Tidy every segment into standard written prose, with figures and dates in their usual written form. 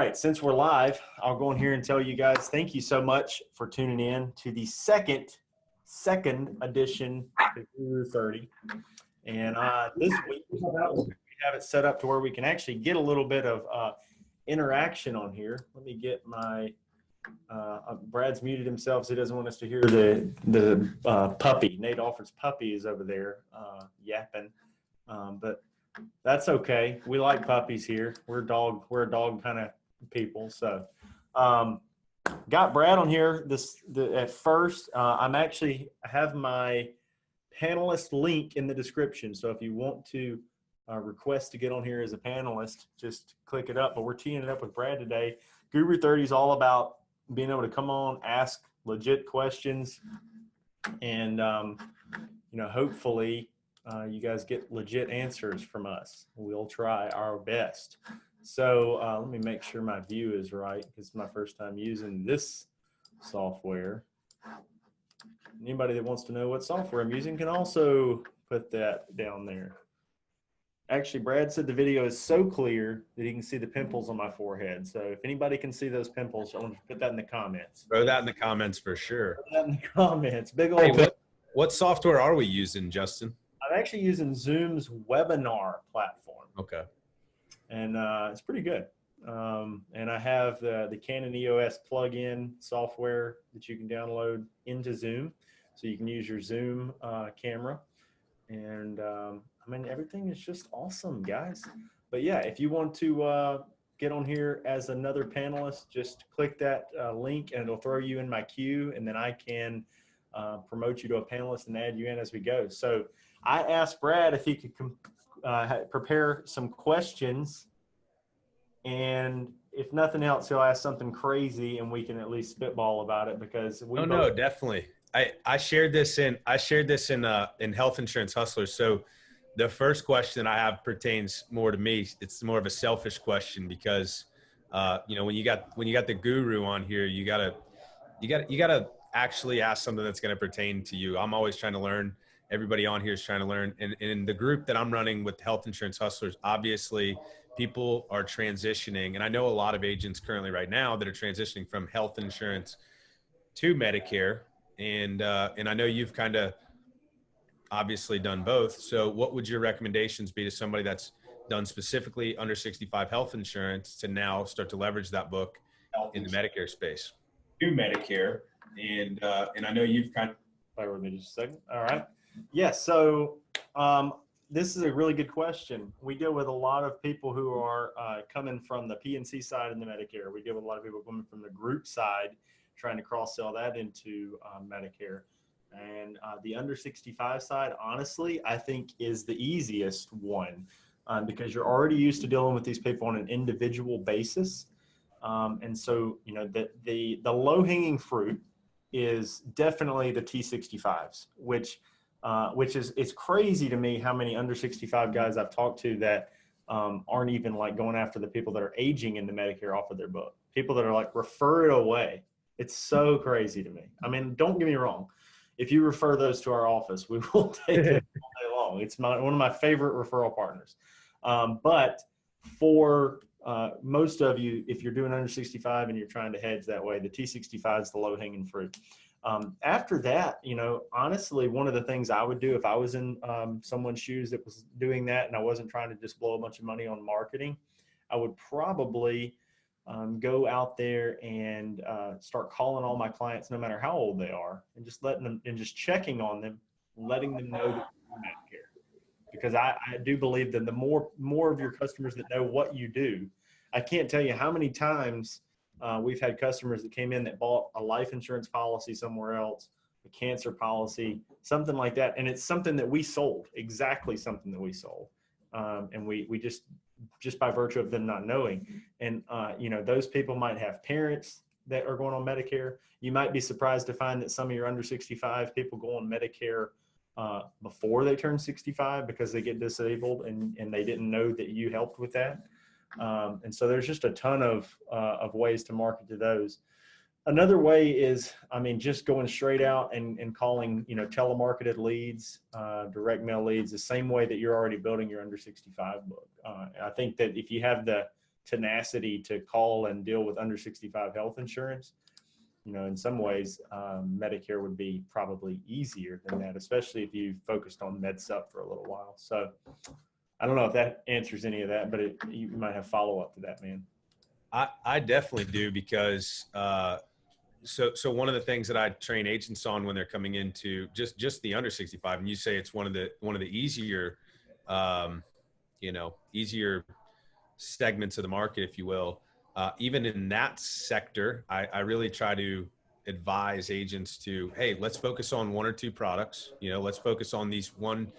right, since we're live, I'll go in here and tell you guys, thank you so much for tuning in to the second edition of Guru 30. And this week, we have it set up to where we can actually get a little bit of interaction on here. Let me get my, Brad's muted himself, so he doesn't want us to hear the puppy. Nate Alford's puppy is over there yapping, but that's okay. We like puppies here. We're a dog kind of people. So got Brad on here at first. I have my panelist link in the description. So if you want to request to get on here as a panelist, just click it up. But we're teeing it up with Brad today. Guru 30 is all about being able to come on, ask legit questions, and hopefully you guys get legit answers from us. We'll try our best. So let me make sure my view is right, because it's my first time using this software. Anybody that wants to know what software I'm using can also put that down there. Actually, Brad said the video is so clear that he can see the pimples on my forehead. So if anybody can see those pimples, I want to put that in the comments. Throw that in the comments for sure. Put that in the comments. Big old. What software are we using, Justin? I'm actually using Zoom's webinar platform. Okay. And it's pretty good. And I have the Canon EOS plug-in software that you can download into Zoom. So you can use your Zoom camera. And I mean, everything is just awesome, guys. But yeah, if you want to get on here as another panelist, just click that link and it'll throw you in my queue. And then I can promote you to a panelist and add you in as we go. So I asked Brad if he could prepare some questions, and if nothing else, he'll ask something crazy and we can at least spitball about it, because we no, definitely. I shared this in Health Insurance Hustlers. So the first question I have pertains more to me. It's more of a selfish question, because when you got the guru on here, you gotta actually ask something that's going to pertain to you. I'm always trying to learn. Everybody on here is trying to learn. And in the group that I'm running with Health Insurance Hustlers, obviously people are transitioning. And I know a lot of agents currently right now that are transitioning from health insurance to Medicare. And I know you've kind of obviously done both. So what would your recommendations be to somebody that's done specifically under 65 health insurance to now start to leverage that book in the Medicare space? To Medicare. And I know you've kind of, bear with me just a second. All right. Yeah. So this is a really good question. We deal with a lot of people who are coming from the PNC side in the Medicare. We deal with a lot of people coming from the group side, trying to cross-sell that into Medicare. And the under 65 side, honestly, I think is the easiest one, because you're already used to dealing with these people on an individual basis. And so, the low-hanging fruit is definitely the T65s, which is, it's crazy to me how many under 65 guys I've talked to that aren't even like going after the people that are aging in the Medicare off of their book. People that are like, refer it away. It's so crazy to me. I mean, don't get me wrong. If you refer those to our office, we will take it all day long. It's one of my favorite referral partners. But for most of you, if you're doing under 65 and you're trying to hedge that way, the T65 is the low hanging fruit. After that, honestly, one of the things I would do if I was in someone's shoes that was doing that and I wasn't trying to just blow a bunch of money on marketing, I would probably go out there and start calling all my clients, no matter how old they are, and just letting them, and just checking on them, letting them know that you're Medicare. Because I do believe that the more of your customers that know what you do, I can't tell you how many times we've had customers that came in that bought a life insurance policy somewhere else, a cancer policy, something like that. And it's something that we sold, exactly something that we sold. And we just by virtue of them not knowing. And, those people might have parents that are going on Medicare. You might be surprised to find that some of your under 65 people go on Medicare before they turn 65 because they get disabled and they didn't know that you helped with that. And so there's just a ton of ways to market to those. Another way is, just going straight out and calling, telemarketed leads, direct mail leads, the same way that you're already building your under 65 book. I think that if you have the tenacity to call and deal with under 65 health insurance, in some ways, Medicare would be probably easier than that, especially if you focused on med sup for a little while. So I don't know if that answers any of that, but you might have follow up to that, man. I definitely do, because so one of the things that I train agents on when they're coming into just the under 65, and you say it's one of the easier, easier segments of the market, if you will. Even in that sector, I really try to advise agents to, hey, let's focus on one or two products. Let's focus on these one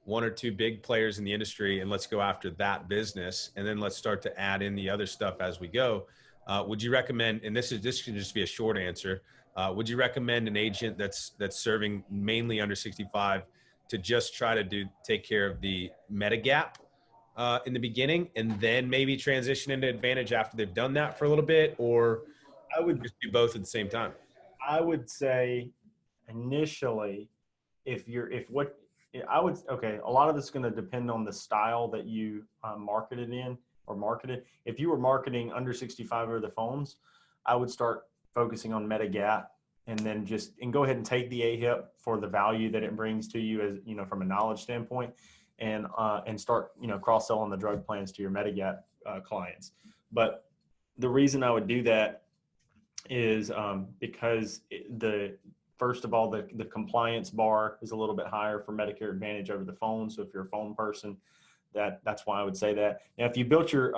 or two big players in the industry, and let's go after that business, and then let's start to add in the other stuff as we go. Would you recommend, and this can just be a short answer, would you recommend an agent that's serving mainly under 65 to just try to take care of the Medigap in the beginning, and then maybe transition into Advantage after they've done that for a little bit? Or I would just do both at the same time? I would say initially, a lot of it's going to depend on the style that you marketed in or marketed. If you were marketing under 65 over the phones, I would start focusing on Medigap, and then go ahead and take the AHIP for the value that it brings to you, as from a knowledge standpoint, and start cross selling the drug plans to your Medigap clients. But the reason I would do that is because first of all, the compliance bar is a little bit higher for Medicare Advantage over the phone. So if you're a phone person, that's why I would say that. Now, if you built your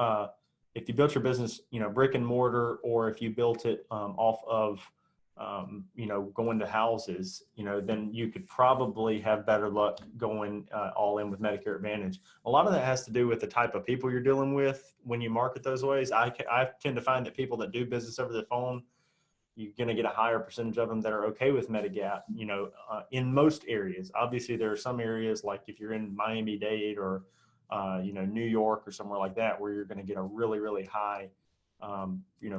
business, brick and mortar, or if you built it off of, going to houses, then you could probably have better luck going all in with Medicare Advantage. A lot of that has to do with the type of people you're dealing with when you market those ways. I tend to find that people that do business over the phone, you're going to get a higher percentage of them that are okay with Medigap, in most areas. Obviously, there are some areas, like if you're in Miami-Dade or, New York or somewhere like that, where you're going to get a really, really high,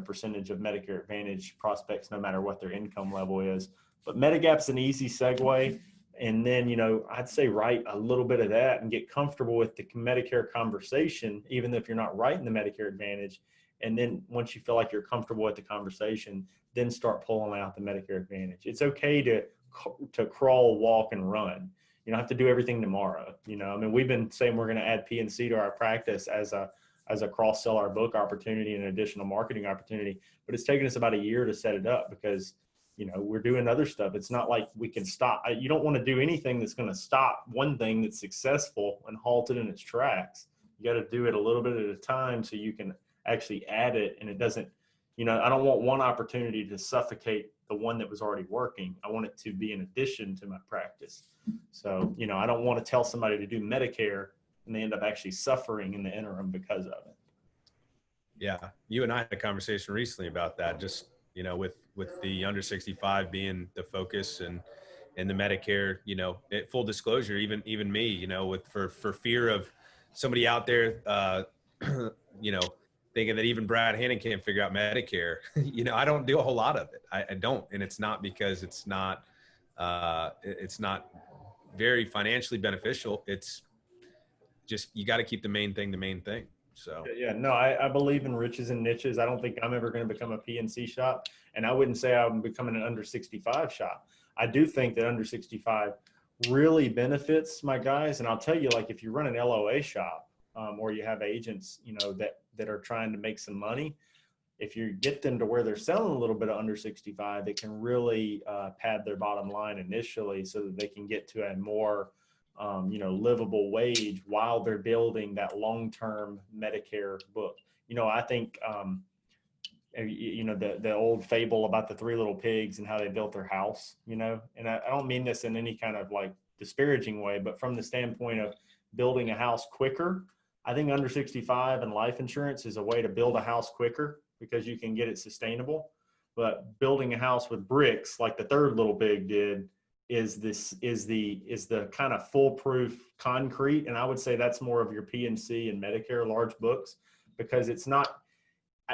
percentage of Medicare Advantage prospects, no matter what their income level is. But Medigap's an easy segue. And then, I'd say write a little bit of that and get comfortable with the Medicare conversation, even if you're not writing the Medicare Advantage. And then once you feel like you're comfortable with the conversation, then start pulling out the Medicare Advantage. It's okay to crawl, walk, and run. You don't have to do everything tomorrow. We've been saying we're going to add P&C to our practice as a cross-sell our book opportunity and an additional marketing opportunity, but it's taken us about a year to set it up because, we're doing other stuff. It's not like we can stop. You don't want to do anything that's going to stop one thing that's successful and halt it in its tracks. You got to do it a little bit at a time so you can actually add it, and it doesn't, I don't want one opportunity to suffocate the one that was already working. I want it to be an addition to my practice. So, I don't want to tell somebody to do Medicare and they end up actually suffering in the interim because of it. Yeah. You and I had a conversation recently about that, just, with the under 65 being the focus, and the Medicare, full disclosure, even me, for fear of somebody out there, thinking that even Brad Hannon can't figure out Medicare. I don't do a whole lot of it. I don't. And it's not because it's not very financially beneficial. It's just, you got to keep the main thing. So yeah, no, I believe in riches and niches. I don't think I'm ever going to become a PNC shop, and I wouldn't say I'm becoming an under 65 shop. I do think that under 65 really benefits my guys. And I'll tell you, like, if you run an LOA shop, or you have agents, that are trying to make some money, if you get them to where they're selling a little bit of under 65, it can really pad their bottom line initially so that they can get to a more, livable wage while they're building that long-term Medicare book. I think, the old fable about the three little pigs and how they built their house, and I don't mean this in any kind of like disparaging way, but from the standpoint of building a house quicker, I think under 65 and life insurance is a way to build a house quicker because you can get it sustainable. But building a house with bricks, like the third little pig did, is the kind of foolproof concrete. And I would say that's more of your PNC and Medicare large books, because it's not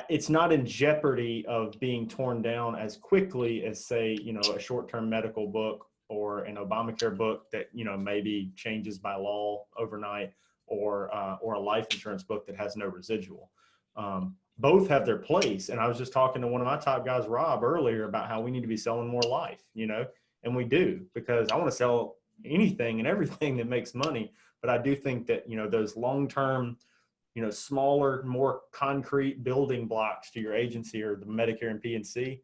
in jeopardy of being torn down as quickly as, say, a short-term medical book or an Obamacare book that, maybe changes by law overnight, or a life insurance book that has no residual. Both have their place. And I was just talking to one of my top guys, Rob, earlier about how we need to be selling more life, you know, and we do, because I want to sell anything and everything that makes money. But I do think that, you know, those long-term, you know, smaller, more concrete building blocks to your agency or the Medicare and PNC,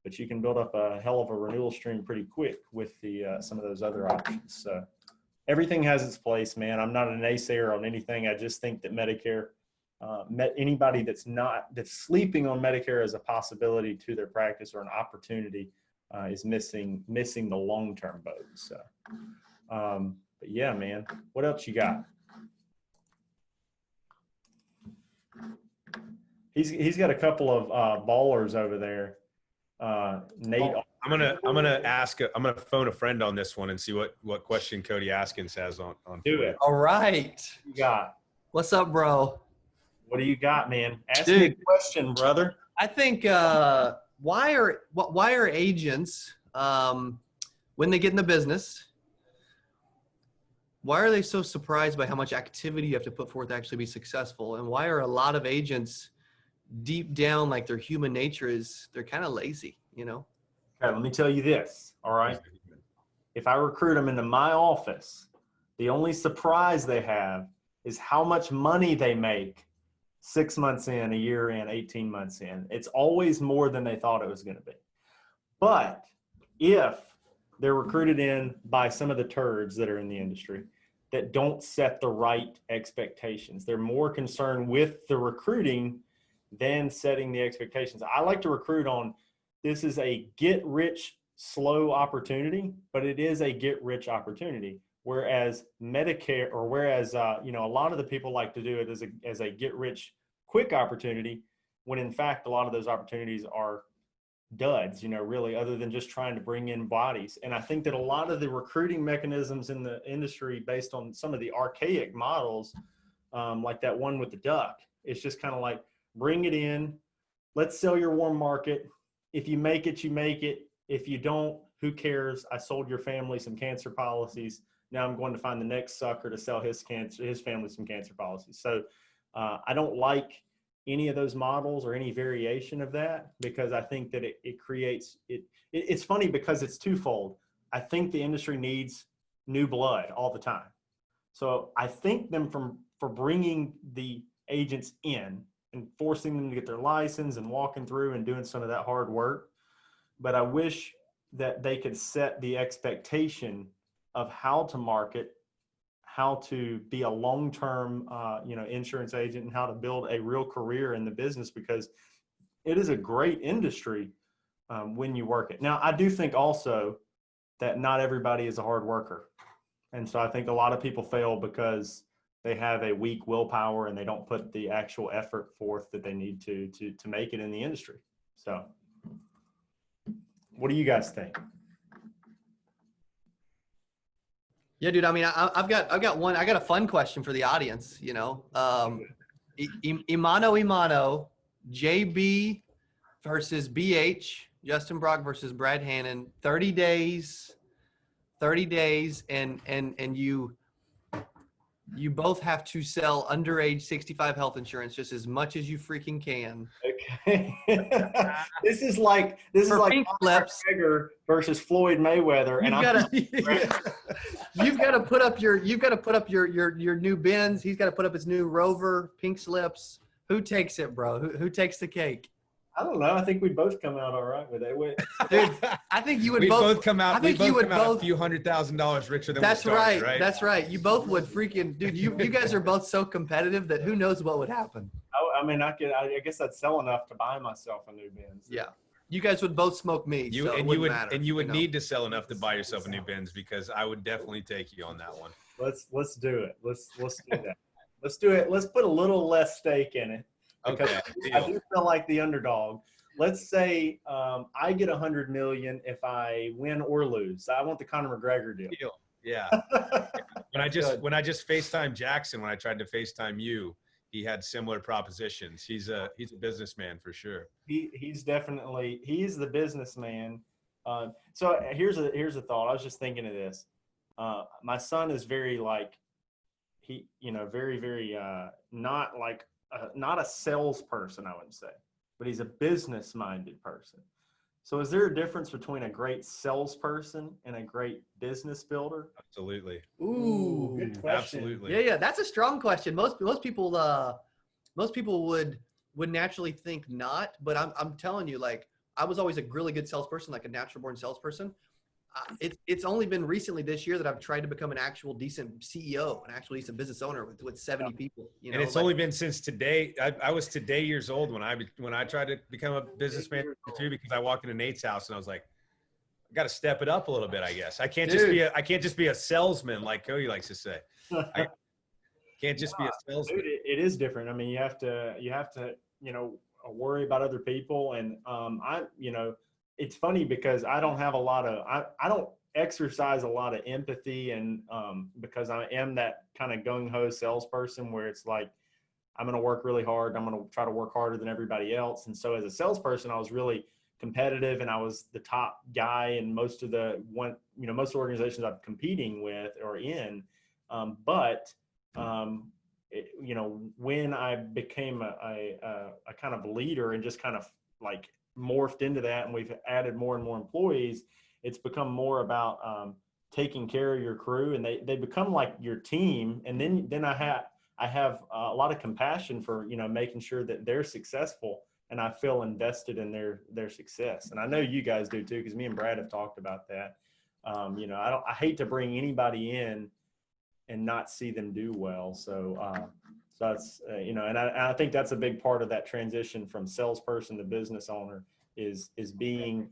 but you can build up a hell of a renewal stream pretty quick with the some of those other options. So everything has its place, man. I'm not a naysayer on anything. I just think that Medicare, anybody that's sleeping on Medicare as a possibility to their practice or an opportunity is missing the long-term boat. So, but yeah, man, what else you got? He's got a couple of ballers over there. Nate, I'm gonna phone a friend on this one and see what question Cody Askins has on. Do it. All right. What you got? What's up, bro? What do you got, man? Ask me a question, brother. I think why are agents when they get in the business, why are they so surprised by how much activity you have to put forth to actually be successful? And why are a lot of agents deep down, like their human nature is, they're kind of lazy, you know? Okay, let me tell you this, all right? If I recruit them into my office, the only surprise they have is how much money they make 6 months in, a year in, 18 months in. It's always more than they thought it was going to be. But if they're recruited in by some of the turds that are in the industry that don't set the right expectations, they're more concerned with the recruiting than setting the expectations. I like to recruit on, this is a get rich slow opportunity, but it is a get rich opportunity. Whereas Medicare, or whereas you know, a lot of the people like to do it as a get rich quick opportunity, when in fact a lot of those opportunities are duds, you know, really, other than just trying to bring in bodies. And I think that a lot of the recruiting mechanisms in the industry, based on some of the archaic models, like that one with the duck, it's just kind of like, bring it in, let's sell your warm market. If you make it, you make it. If you don't, who cares? I sold your family some cancer policies. Now I'm going to find the next sucker to sell his family some cancer policies. So I don't like any of those models or any variation of that, because I think that it creates, it's funny because it's twofold. I think the industry needs new blood all the time. So I thank them for bringing the agents in and forcing them to get their license and walking through and doing some of that hard work. But I wish that they could set the expectation of how to market, how to be a long-term, you know, insurance agent, and how to build a real career in the business, because it is a great industry when you work it. Now, I do think also that not everybody is a hard worker. And so I think a lot of people fail because they have a weak willpower and they don't put the actual effort forth that they need to make it in the industry. So what do you guys think? Yeah, dude. I mean, I've got a fun question for the audience. You know, Imano, JB versus BH, Justin Brock versus Brad Hannon. 30 days, and you both have to sell underage 65 health insurance just as much as you freaking can. Okay. This is like McGregor versus Floyd Mayweather, You've got to put up your new Benz. He's got to put up his new Rover, pink slips. Who takes it, bro? Who takes the cake? I don't know. I think we both come out all right with it. Dude, I think you would both come out. I think you would both a few $100,000 richer than that's we started, right. That's right. You both would freaking, dude. You guys are both so competitive that who knows what would happen. I mean, I guess I'd sell enough to buy myself a new Benz. Yeah, you guys would both smoke me. You would need to sell enough to buy yourself a new Benz, because I would definitely take you on that one. Let's do it. Let's do that. Let's do it. Let's put a little less stake in it. Because Okay, I do feel like the underdog. Let's say I get $100 million if I win or lose. I want the Conor McGregor deal. Yeah. When I just FaceTime Jackson, when I tried to FaceTime you, he had similar propositions. He's a businessman for sure. He's the businessman. So here's a thought. I was just thinking of this. My son is very like, very, very not like not a salesperson, I would say, but he's a business-minded person. So is there a difference between a great salesperson and a great business builder? Absolutely. Ooh, good question. Absolutely. Yeah, that's a strong question. Most people would naturally think not, but I'm telling you, like, I was always a really good salesperson, like a natural born salesperson. It's only been recently this year that I've tried to become an actual decent CEO, an actual decent business owner with 70 people. You know, And it's only been since today. I was today years old when I tried to become a businessman too, because I walked into Nate's house and I was like, I got to step it up a little bit, I guess. I can't just be a salesman like Cody likes to say. I can't just be a salesman. Dude, it is different. I mean, you have to, worry about other people. And it's funny because I don't have a lot of, I don't exercise a lot of empathy, and because I am that kind of gung-ho salesperson where it's like, I'm going to work really hard. I'm going to try to work harder than everybody else. And so as a salesperson, I was really competitive, and I was the top guy in most of the organizations I'm competing with or in. When I became a kind of leader and just kind of like morphed into that, and we've added more and more employees, it's become more about taking care of your crew, and they become like your team. And then I have a lot of compassion for, making sure that they're successful, and I feel invested in their success. And I know you guys do too, because me and Brad have talked about that. I hate to bring anybody in and not see them do well. So that's, and I think that's a big part of that transition from salesperson to business owner is being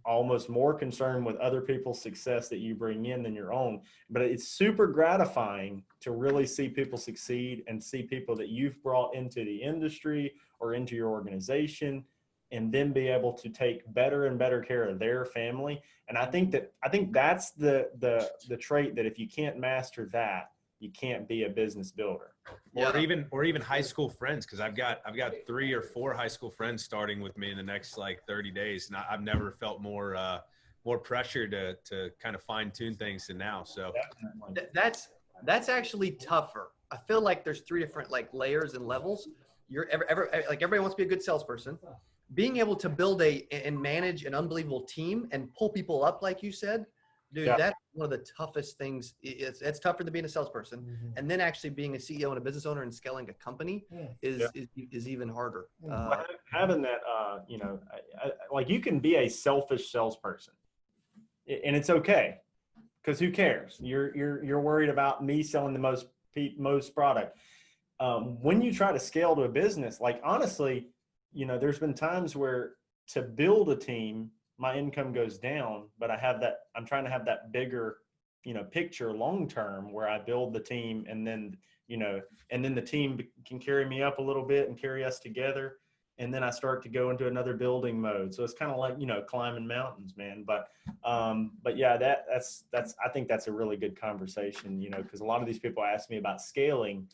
almost more concerned with other people's success that you bring in than your own. But it's super gratifying to really see people succeed and see people that you've brought into the industry or into your organization, and then be able to take better and better care of their family. And I think that's the trait that if you can't master that, you can't be a business builder. Or even high school friends, because I've got 3 or 4 high school friends starting with me in the next like 30 days, and I've never felt more pressure to kind of fine tune things than now. So that's actually tougher. I feel like there's 3 different like layers and levels. Like everybody wants to be a good salesperson. Being able to build and manage an unbelievable team and pull people up, like you said, dude, that's one of the toughest things. It's tougher than being a salesperson. Mm-hmm. And then actually being a CEO and a business owner and scaling a company is even harder. Having that, like you can be a selfish salesperson, and it's okay, because who cares? You're worried about me selling the most product. When you try to scale to a business, like honestly, there's been times where to build a team, my income goes down, but I'm trying to have that bigger, picture long-term where I build the team, and then the team can carry me up a little bit and carry us together. And then I start to go into another building mode. So it's kind of like, climbing mountains, man. But yeah, that's, I think that's a really good conversation, because a lot of these people ask me about scaling.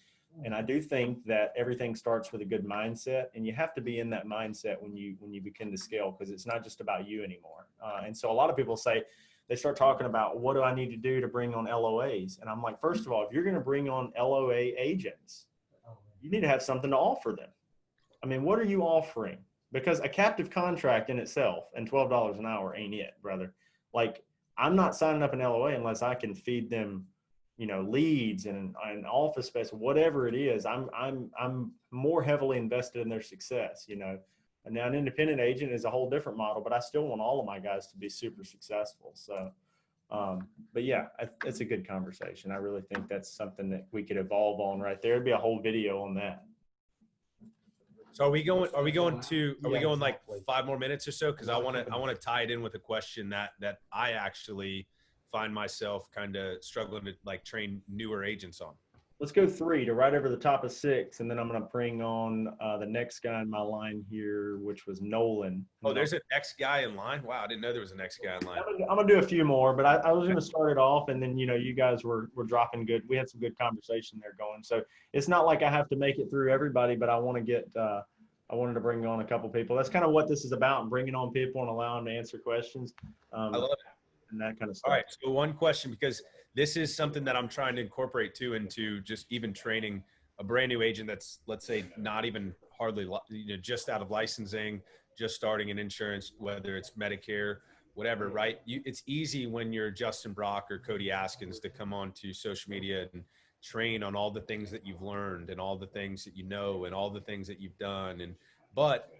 And I do think that everything starts with a good mindset, and you have to be in that mindset when you begin to scale, because it's not just about you anymore. And so a lot of people they start talking about, what do I need to do to bring on LOAs? And I'm like, first of all, if you're going to bring on LOA agents, you need to have something to offer them. I mean, what are you offering? Because a captive contract in itself and $12 an hour ain't it, brother. Like, I'm not signing up an LOA unless I can feed them leads and office space, whatever it is. I'm more heavily invested in their success, And now an independent agent is a whole different model, but I still want all of my guys to be super successful. So, but yeah, it's a good conversation. I really think that's something that we could evolve on right there. It'd be a whole video on that. So are we going like 5 more minutes or so? Cause I want to tie it in with a question that I actually find myself kind of struggling to like train newer agents on. Let's go 3 to right over the top of 6. And then I'm going to bring on the next guy in my line here, which was Nolan. Oh, there's a next guy in line. Wow. I didn't know there was a next guy in line. I'm going to do a few more, but I was going to start it off, and then, you guys were dropping good. We had some good conversation there going. So it's not like I have to make it through everybody, but I wanted to bring on a couple people. That's kind of what this is about, bringing on people and allowing them to answer questions. I love it. And that kind of stuff. All right. So one question, because this is something that I'm trying to incorporate too into just even training a brand new agent that's, let's say, not even hardly, just out of licensing, just starting in insurance, whether it's Medicare, whatever, right? It's easy when you're Justin Brock or Cody Askins to come onto social media and train on all the things that you've learned and all the things that you know and all the things that you've done. But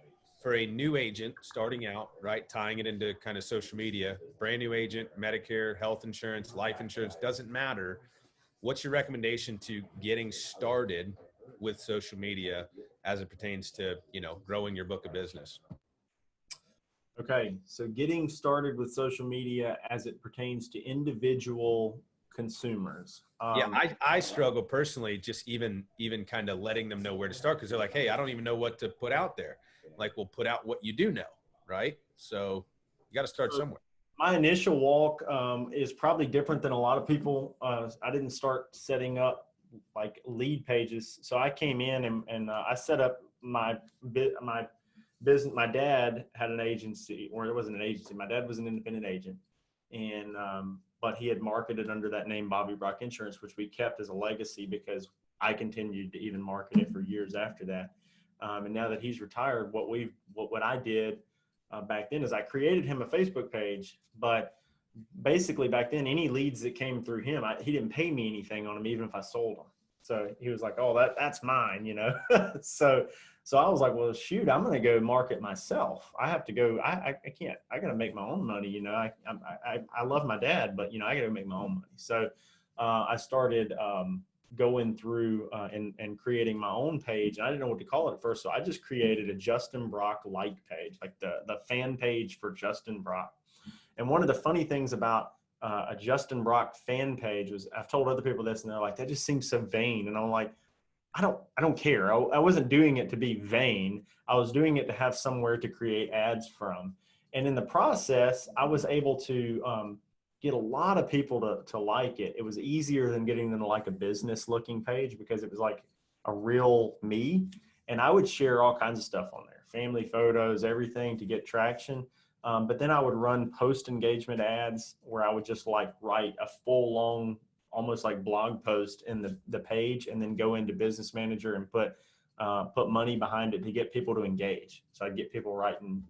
for a new agent starting out, right, tying it into kind of social media, brand new agent, Medicare, health insurance, life insurance, doesn't matter. What's your recommendation to getting started with social media as it pertains to, growing your book of business? Okay, so getting started with social media as it pertains to individual consumers. Yeah, I struggle personally, just even kind of letting them know where to start, because they're like, hey, I don't even know what to put out there. Like, we'll put out what you do know, right? So you got to start somewhere. My initial walk is probably different than a lot of people. I didn't start setting up like lead pages. So I came in and I set up my business. My dad had an agency, or it wasn't an agency. My dad was an independent agent, and but he had marketed under that name, Bobby Brock Insurance, which we kept as a legacy because I continued to even market it for years after that. And now that he's retired, what I did back then is I created him a Facebook page, but basically back then, any leads that came through him, he didn't pay me anything on them, even if I sold them. So he was like, "Oh, that's mine," So I was like, "Well, shoot, I'm going to go market myself. I have to go. I can't. I got to make my own money. I love my dad, but I got to make my own money." So I started going through and creating my own page. And I didn't know what to call it at first, so I just created a Justin Brock like page, like the fan page for Justin Brock. And one of the funny things about a Justin Brock fan page was, I've told other people this, and they're like, "That just seems so vain." And I'm like, I don't care. I wasn't doing it to be vain. I was doing it to have somewhere to create ads from. And in the process, I was able to get a lot of people to like it. It was easier than getting them to like a business looking page, because it was like a real me. And I would share all kinds of stuff on there, family photos, everything, to get traction. But then I would run post engagement ads where I would just like write a full long, almost like blog post in the page, and then go into Business Manager and put money behind it to get people to engage. So I'd get people writing,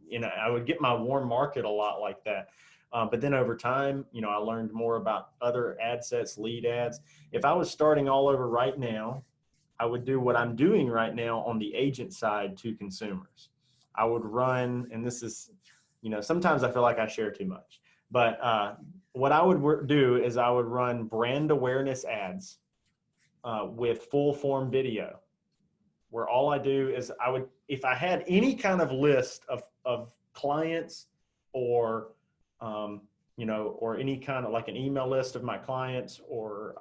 I would get my warm market a lot like that. But then over time, I learned more about other ad sets, lead ads. If I was starting all over right now, I would do what I'm doing right now on the agent side to consumers. I would run, and this is, sometimes I feel like I share too much, but what I would do is I would run brand awareness ads with full form video, where all I do is if I had any kind of list of clients or, or any kind of like an email list of my clients, or,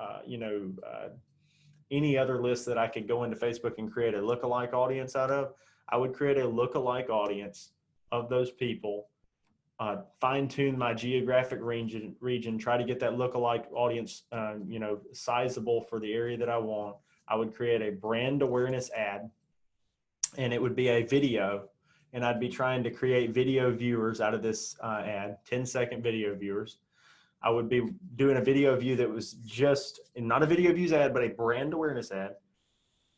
any other list that I could go into Facebook and create a lookalike audience out of, I would create a lookalike audience of those people, fine tune my geographic region, try to get that lookalike audience, sizable for the area that I want. I would create a brand awareness ad, and it would be a video, and I'd be trying to create video viewers out of this ad, 10-second video viewers. I would be doing a video view that was just not a video views ad, but a brand awareness ad.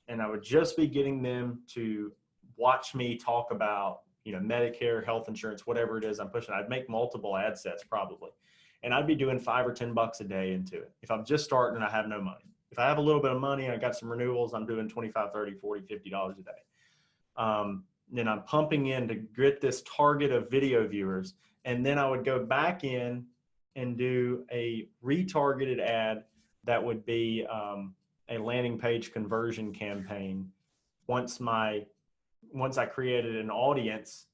And I would just be getting them to watch me talk about, Medicare, health insurance, whatever it is I'm pushing. I'd make multiple ad sets probably. And I'd be doing $5 or $10 a day into it. If I'm just starting and I have no money. If I have a little bit of money, I got some renewals, I'm doing $25, $30, $40, $50 a day. Then I'm pumping in to get this target of video viewers. And then I would go back in and do a retargeted ad that would be a landing page conversion campaign. Once I created an audience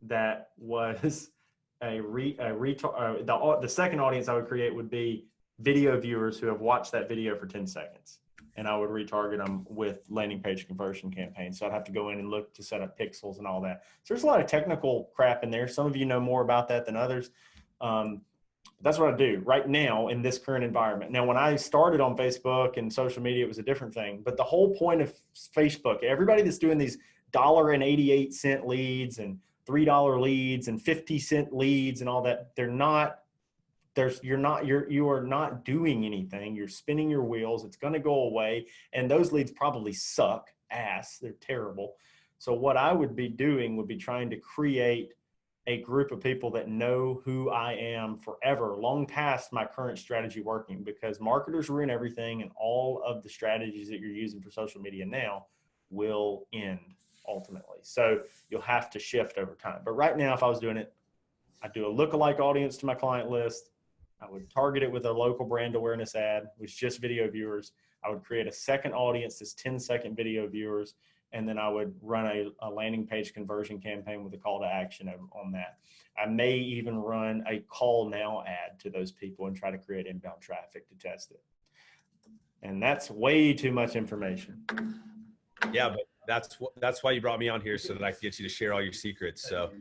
that was the second audience I would create would be video viewers who have watched that video for 10 seconds. And I would retarget them with landing page conversion campaigns. So I'd have to go in and look to set up pixels and all that. So there's a lot of technical crap in there. Some of you know more about that than others. That's what I do right now in this current environment. Now, when I started on Facebook and social media, it was a different thing. But the whole point of Facebook, everybody that's doing these $1.88 leads and $3 leads and 50-cent leads and all that, they're not you are not doing anything. You're spinning your wheels. It's going to go away. And those leads probably suck ass. They're terrible. So what I would be doing would be trying to create a group of people that know who I am forever, long past my current strategy working, because marketers ruin everything, and all of the strategies that you're using for social media now will end ultimately. So you'll have to shift over time. But right now, if I was doing it, I'd do a lookalike audience to my client list. I would target it with a local brand awareness ad, which is just video viewers. I would create a second audience that's 10-second video viewers. And then I would run a landing page conversion campaign with a call to action on that. I may even run a call now ad to those people and try to create inbound traffic to test it. And that's way too much information. Yeah, but that's why you brought me on here, so that I can get you to share all your secrets. So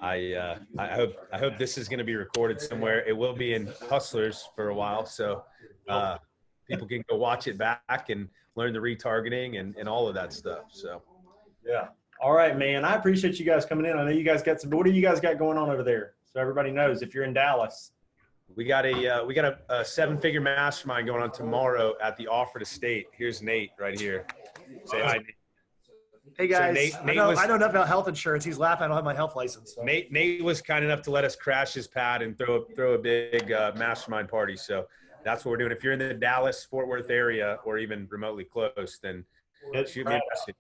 I hope this is going to be recorded somewhere. It will be in Hustlers for a while, so people can go watch it back and learn the retargeting and all of that stuff. So yeah. All right, man. I appreciate you guys coming in. I know you guys got what do you guys got going on over there? So everybody knows if you're in Dallas. we got a 7-figure mastermind going on tomorrow at the Offered Estate. Here's Nate right here. Say hi, Nate. Hey guys, So I know enough about health insurance. He's laughing. I don't have my health license. So. Nate was kind enough to let us crash his pad and throw a big mastermind party. So that's what we're doing. If you're in the Dallas, Fort Worth area, or even remotely close, then shoot me a message.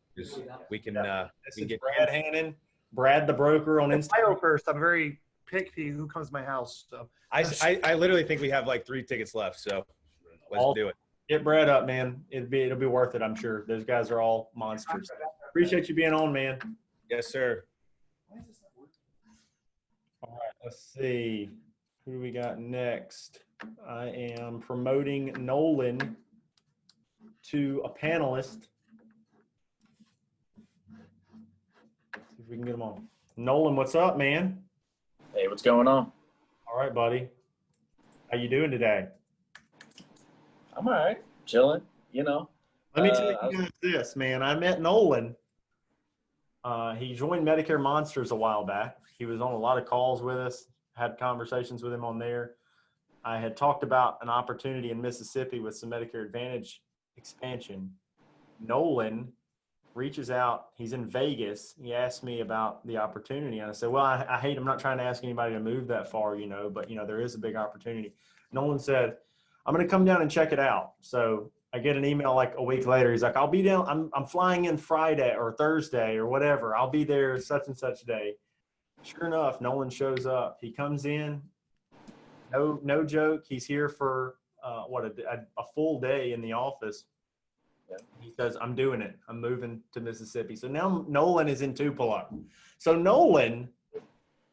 We can get Brad Hannon, Brad the broker on Instagram. Bio first. I'm very picky who comes to my house. So I literally think we have like 3 tickets left. So let's do it. Get Brad up, man. It'll be worth it, I'm sure. Those guys are all monsters. Appreciate you being on, man. Yes, sir. All right, let's see. Who do we got next? I am promoting Nolan to a panelist. Let's see if we can get him on. Nolan, what's up, man? Hey, what's going on? All right, buddy. How you doing today? I'm all right, chilling, you know. Let me tell you guys this, man. I met Nolan. He joined Medicare Monsters a while back. He was on a lot of calls with us, had conversations with him on there. I had talked about an opportunity in Mississippi with some Medicare Advantage expansion. Nolan reaches out. He's in Vegas. He asked me about the opportunity. And I said, well, I hate, I'm not trying to ask anybody to move that far, you know, but, you know, there is a big opportunity. Nolan said, I'm going to come down and check it out. So I get an email like a week later. He's like, I'll be down. I'm flying in Friday or Thursday or whatever. I'll be there such and such day. Sure enough, Nolan shows up. He comes in. No joke. He's here for a full day in the office. He says, I'm doing it. I'm moving to Mississippi. So now Nolan is in Tupelo. So Nolan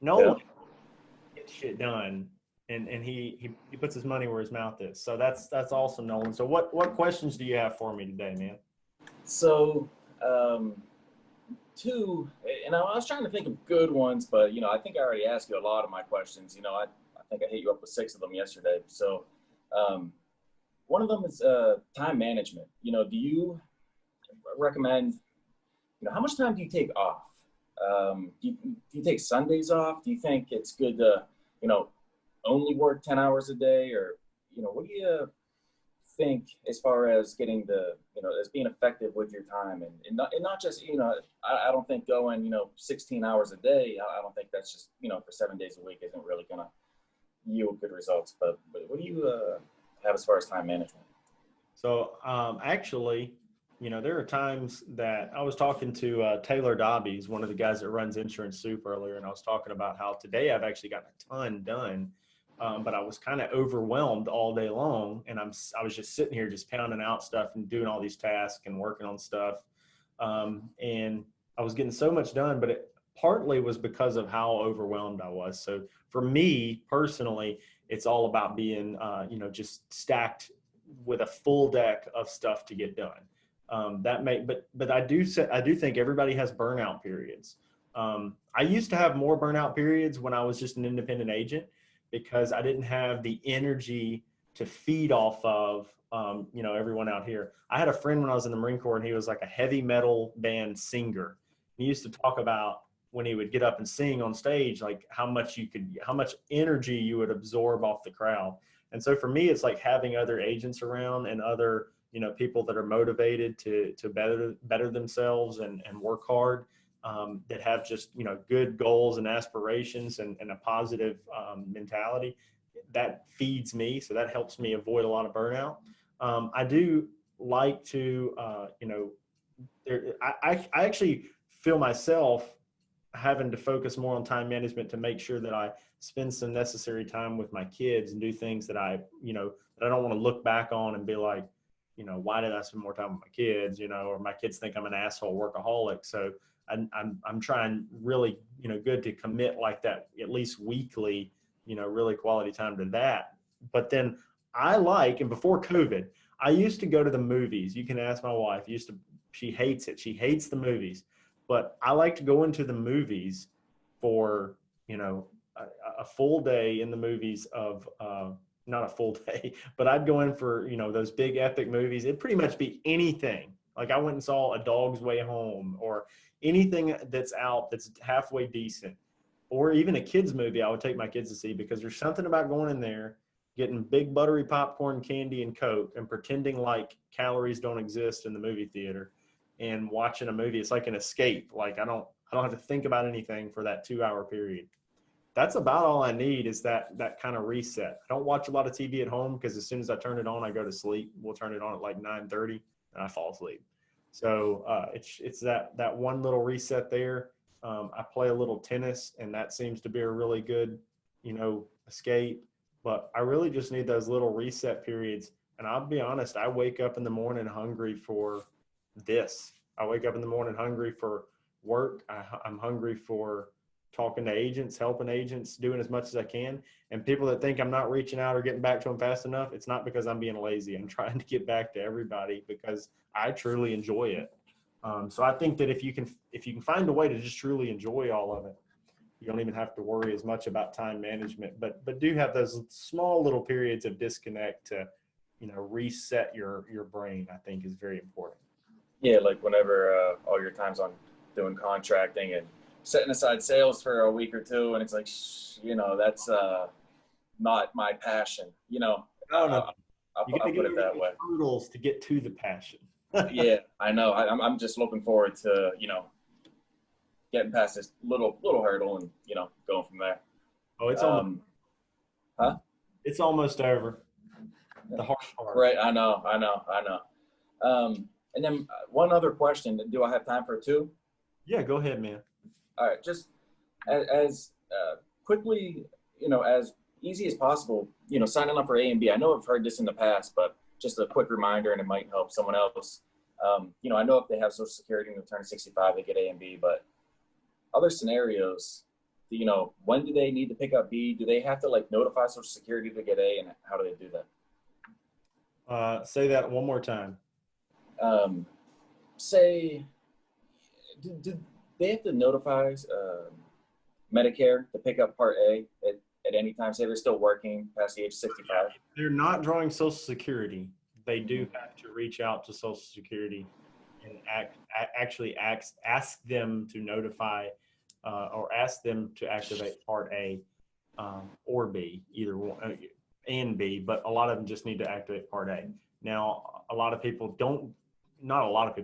gets shit done. And he puts his money where his mouth is. So that's awesome, Nolan. So what questions do you have for me today, man? So, two, and I was trying to think of good ones, but, you know, I think I already asked you a lot of my questions. You know, I think I hit you up with 6 of them yesterday. So, one of them is time management. You know, do you recommend, you know, how much time do you take off? Do you take Sundays off? Do you think it's good to, you know, only work 10 hours a day, or, you know, what do you think as far as getting as being effective with your time and not just, you know, I don't think going, you know, 16 hours a day, I don't think that's just, you know, for 7 days a week isn't really going to yield good results, but what do you have as far as time management? So actually, you know, there are times that I was talking to Taylor Dobbies, one of the guys that runs Insurance Soup earlier, and I was talking about how today I've actually gotten a ton done. But I was kind of overwhelmed all day long, and I was just sitting here just pounding out stuff and doing all these tasks and working on stuff. And I was getting so much done, but it partly was because of how overwhelmed I was. So for me personally, it's all about being, you know, just stacked with a full deck of stuff to get done. But I do think everybody has burnout periods. I used to have more burnout periods when I was just an independent agent, because I didn't have the energy to feed off of, you know, everyone out here. I had a friend when I was in the Marine Corps, and he was like a heavy metal band singer. He used to talk about when he would get up and sing on stage, like how much energy you would absorb off the crowd. And so for me, it's like having other agents around and other, people that are motivated to better themselves and work hard, that have just, good goals and aspirations and a positive mentality. That feeds me. So that helps me avoid a lot of burnout. I do like to, I actually feel myself having to focus more on time management to make sure that I spend some necessary time with my kids and do things that that I don't want to look back on and be like, why did I spend more time with my kids, or my kids think I'm an asshole workaholic. So I'm trying really, good to commit like that, at least weekly, really quality time to that. But then and before COVID, I used to go to the movies. You can ask my wife. She hates it. She hates the movies. But I like to go into the movies for, a full day in the movies of, not a full day, but I'd go in for, those big epic movies. It'd pretty much be anything. Like I went and saw A Dog's Way Home or anything that's out that's halfway decent, or even a kid's movie I would take my kids to see, because there's something about going in there, getting big buttery popcorn, candy, and Coke, and pretending like calories don't exist in the movie theater and watching a movie. It's like an escape. Like I don't have to think about anything for that 2-hour period. That's about all I need, is that kind of reset. I don't watch a lot of TV at home because as soon as I turn it on, I go to sleep. We'll turn it on at like 9:30 and I fall asleep. So it's that one little reset there. I play a little tennis, and that seems to be a really good, escape. But I really just need those little reset periods. And I'll be honest, I wake up in the morning hungry for this. I wake up in the morning hungry for work. I'm hungry for talking to agents, helping agents, doing as much as I can. And people that think I'm not reaching out or getting back to them fast enough, it's not because I'm being lazy. I'm trying to get back to everybody because I truly enjoy it. So I think that if you can find a way to just truly enjoy all of it, you don't even have to worry as much about time management, but do have those small little periods of disconnect to, reset your brain, I think is very important. Yeah. Like whenever all your time's on doing contracting and setting aside sales for a week or two, and it's like, that's not my passion, No. I'll You got to put it that way. Hurdles to get to the passion. Yeah, I know. I'm just looking forward to, getting past this little hurdle and, going from there. Oh, it's almost, It's almost over. The hard part. Right. I know. And then one other question. Do I have time for two? Yeah, go ahead, man. All right. Just as quickly, as easy as possible, signing up for A and B. I know I've heard this in the past, but just a quick reminder, and it might help someone else. I know if they have Social Security and they turn 65, they get A and B, but other scenarios, when do they need to pick up B? Do they have to notify Social Security to get A, and how do they do that? Say that one more time. Say, do they have to notify Medicare to pick up Part A at any time? Say they're still working past the age of 65. They're not drawing Social Security. They do have to reach out to Social Security and actually ask them to notify or ask them to activate Part A or B, either one, and B, but a lot of them just need to activate Part A. Now,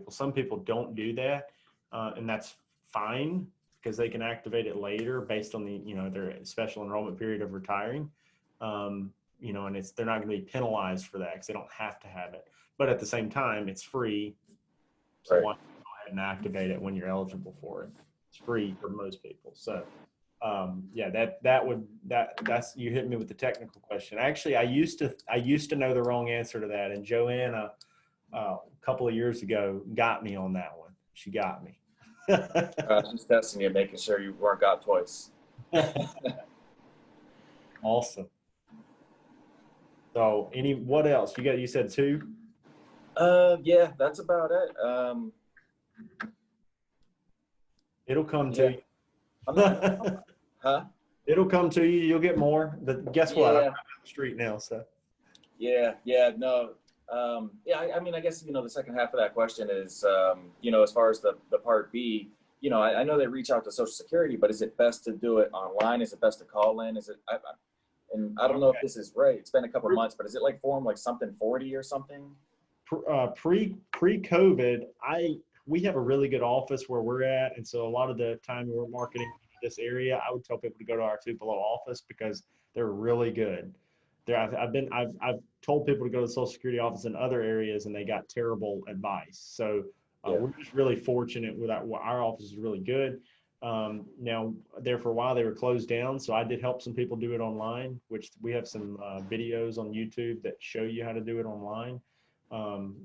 some people don't do that, and that's fine because they can activate it later based on their special enrollment period of retiring. And they're not going to be penalized for that because they don't have to have it. But at the same time, it's free. So Right. why not go ahead and activate it when you're eligible for it? It's free for most people. So that's you hit me with the technical question. Actually, I used to know the wrong answer to that, and Joanna a couple of years ago got me on that one. She got me. Just testing you, making sure you weren't got twice. Awesome. So what else? You said two? Yeah, that's about it. It'll come to you. Huh? It'll come to you. You'll get more. But guess what? Yeah. I'm down the street now, so. Yeah, no. I mean, I guess, the second half of that question is, as far as the Part B, I know they reach out to Social Security, but is it best to do it online? Is it best to call in? And I don't know if this is right. It's been a couple of months, but is it like form like something 40 or something? Pre-COVID, we have a really good office where we're at, and so a lot of the time we're marketing this area, I would tell people to go to our Tupelo office because they're really good. I've told people to go to the Social Security office in other areas, and they got terrible advice. So we're just really fortunate with our office is really good. Now, there for a while they were closed down, so I did help some people do it online, which we have some videos on YouTube that show you how to do it online,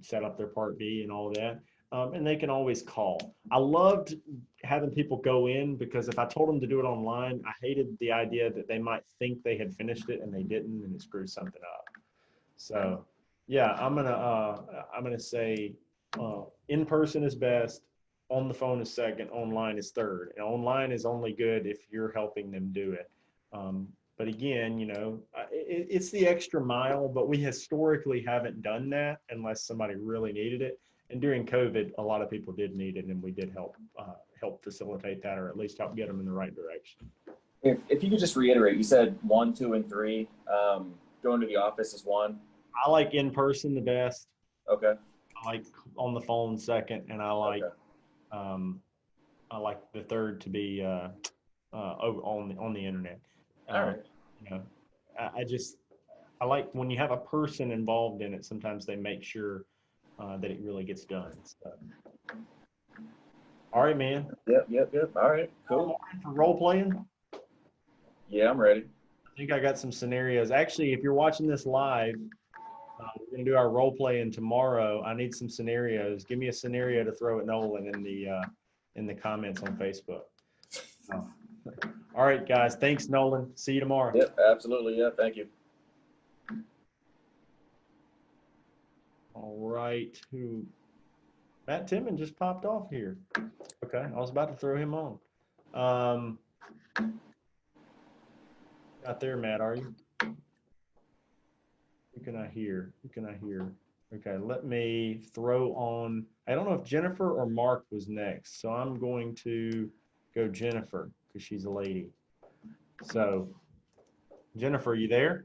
set up their Part B and all of that. And they can always call. I loved having people go in because if I told them to do it online, I hated the idea that they might think they had finished it and they didn't, and it screwed something up. So, yeah, I'm gonna say in person is best, on the phone is second, online is third. And online is only good if you're helping them do it. But again, it's the extra mile, but we historically haven't done that unless somebody really needed it. And during COVID, a lot of people did need it, and we did help facilitate that, or at least help get them in the right direction. If you could just reiterate, you said 1, 2, and 3. Going to the office is 1. I like in person the best. Okay. I like on the phone second, and I like the third to be on the internet. All right. I like when you have a person involved in it. Sometimes they make sure that it really gets done. So. All right, man. Yep. All right, cool. For role playing? Yeah, I'm ready. I think I got some scenarios. Actually, if you're watching this live, we're going to do our role playing tomorrow. I need some scenarios. Give me a scenario to throw at Nolan in the comments on Facebook. All right, guys. Thanks, Nolan. See you tomorrow. Yep, absolutely. Yeah, thank you. All right. Matt Timmon just popped off here. Okay, I was about to throw him on. Not there, Matt, are you? Who can I hear? Okay, let me throw on. I don't know if Jennifer or Mark was next, so I'm going to go Jennifer because she's a lady. So, Jennifer, you there?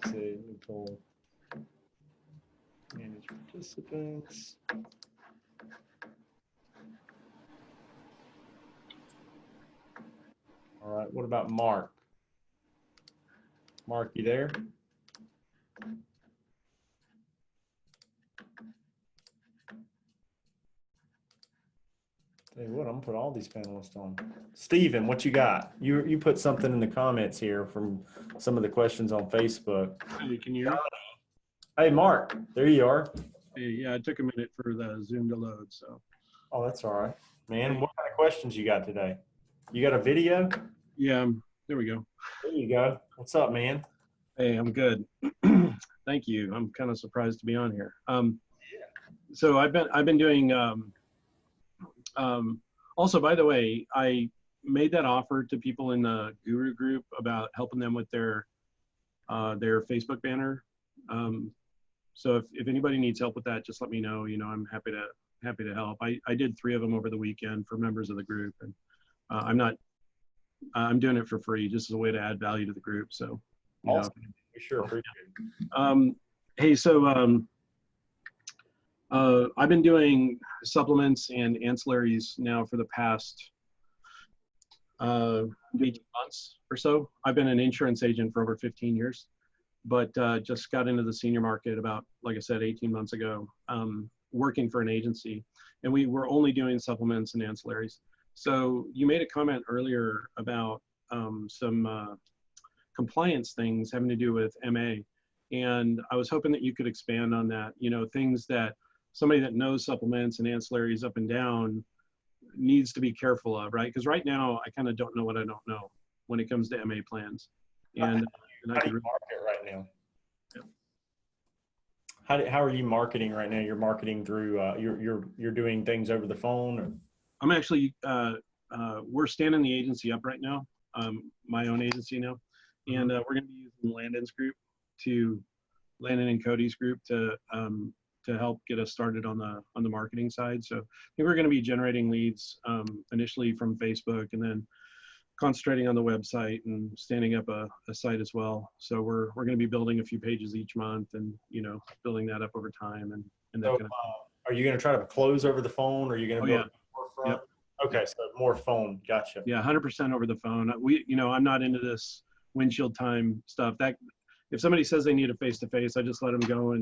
Let's see, Nicole. Manage participants. All right, what about Mark? Mark, you there? Tell you what, I'm gonna put all these panelists on. Steven, what you got? You put something in the comments here from some of the questions on Facebook. Hey, can you hear me? Hey, Mark, there you are. Hey, yeah, it took a minute for the Zoom to load, so. Oh, that's all right. Man, what kind of questions you got today? You got a video? Yeah, there we go. There you go. What's up, man? Hey, I'm good. Thank you. I'm kind of surprised to be on here. So I've been doing, also, by the way, I made that offer to people in the Guru group about helping them with their Facebook banner. So if anybody needs help with that, just let me know. I'm happy to help. I did 3 of them over the weekend for members of the group, and I'm doing it for free just as a way to add value to the group. So, Awesome. We sure appreciate it. Hey, so I've been doing supplements and ancillaries now for the past 18 months or so. I've been an insurance agent for over 15 years, but just got into the senior market about, like I said, 18 months ago, working for an agency, and we were only doing supplements and ancillaries. So you made a comment earlier about some compliance things having to do with MA, and I was hoping that you could expand on that. Things that somebody that knows supplements and ancillaries up and down needs to be careful of, right? Because right now I kind of don't know what I don't know when it comes to MA plans. And how do you market right now? Yeah. How are you marketing right now? You're marketing through you're doing things over the phone, or? I'm actually we're standing the agency up right now, my own agency now, and we're going to be using Landon and Cody's group to to help get us started on the marketing side. So I think we're going to be generating leads initially from Facebook, and then concentrating on the website and standing up a site as well. So we're going to be building a few pages each month, and building that up over time, and that So, kind of are you going to try to close over the phone, or are you going to build more front? Yep. Okay, so more phone. Gotcha. Yeah, 100% over the phone. I'm not into this windshield time stuff. That if somebody says they need a face-to-face, I just let them go,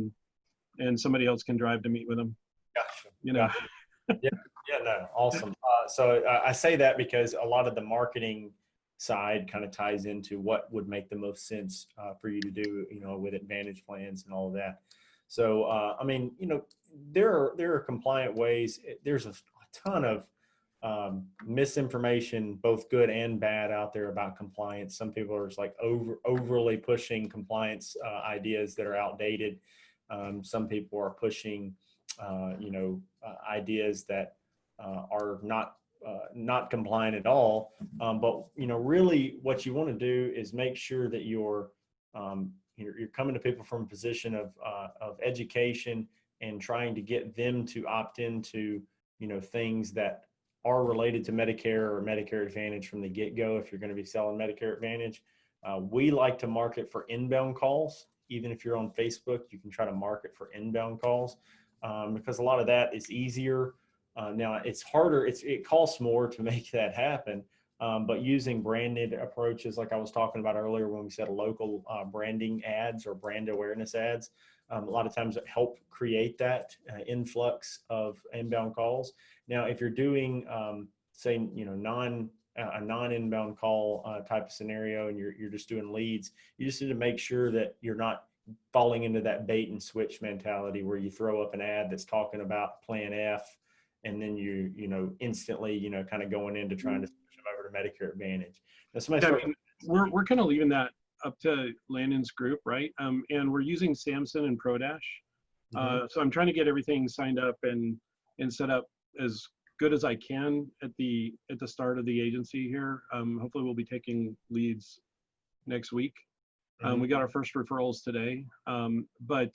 and somebody else can drive to meet with them. Gotcha. Gotcha. Yeah, no, awesome. So I say that because a lot of the marketing side kind of ties into what would make the most sense for you to do, with Advantage plans and all of that. So, I mean, there are compliant ways. There's a ton of misinformation, both good and bad, out there about compliance. Some people are just like overly pushing compliance ideas that are outdated. Some people are pushing, ideas that are not compliant at all. But really, what you want to do is make sure that you're coming to people from a position of education and trying to get them to opt into things that are related to Medicare or Medicare Advantage from the get-go. If you're going to be selling Medicare Advantage, we like to market for inbound calls. Even if you're on Facebook, you can try to market for inbound calls because a lot of that is easier. Now it's harder. It costs more to make that happen. But using branded approaches, like I was talking about earlier when we said local branding ads or brand awareness ads, a lot of times it help create that influx of inbound calls. Now, if you're doing, say, a non-inbound call type of scenario, and you're just doing leads, you just need to make sure that you're not falling into that bait and switch mentality where you throw up an ad that's talking about Plan F, and then you instantly kind of going into trying to switch them over to Medicare Advantage. Now, we're kind of leaving that up to Landon's group, right? And we're using Samson and ProDash. So I'm trying to get everything signed up and set up as good as I can at the start of the agency here. Hopefully we'll be taking leads next week. We got our first referrals today, but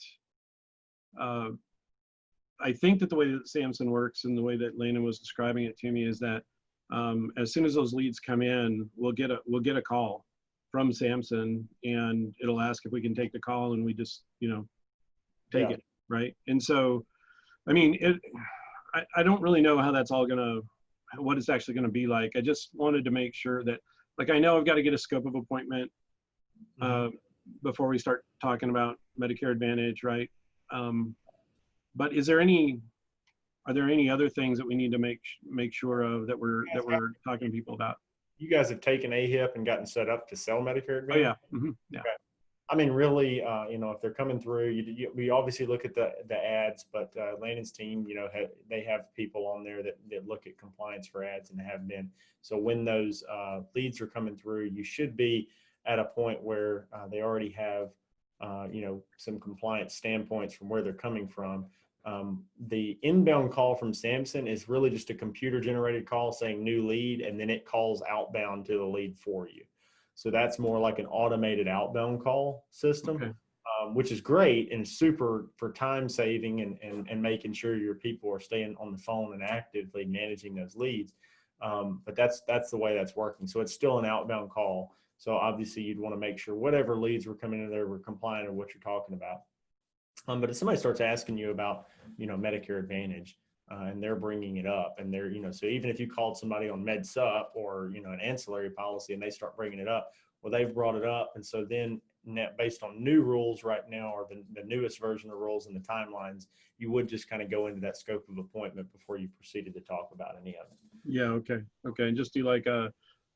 I think that the way that Samson works and the way that Landon was describing it to me is that as soon as those leads come in, we'll get a call from Samson, and it'll ask if we can take the call, and we just take it, right? And so, I mean, I don't really know how that's all what it's actually gonna be like. I just wanted to make sure that, like, I know I've got to get a scope of appointment before we start talking about Medicare Advantage, right? But are there any other things that we need to make sure of that we're talking to people about? You guys have taken AHIP and gotten set up to sell Medicare Advantage? Oh yeah. Yeah. Okay. I mean, really, if they're coming through, we obviously look at the ads, but Landon's team, they have people on there that look at compliance for ads and have been. So when those leads are coming through, you should be at a point where they already have, some compliance standpoints from where they're coming from. The inbound call from Samson is really just a computer generated call saying new lead, and then it calls outbound to the lead for you. So that's more like an automated outbound call system, Okay. Which is great and super for time saving and making sure your people are staying on the phone and actively managing those leads. But that's the way that's working. So it's still an outbound call. So obviously you'd want to make sure whatever leads were coming in there were compliant with what you're talking about. But if somebody starts asking you about, Medicare Advantage, and they're bringing it up, and they're, so even if you called somebody on MedSup or, an ancillary policy, and they start bringing it up, well, they've brought it up. And so then based on new rules right now, or the newest version of the rules and the timelines, you would just kind of go into that scope of appointment before you proceeded to talk about any of it. Yeah. Okay. And just do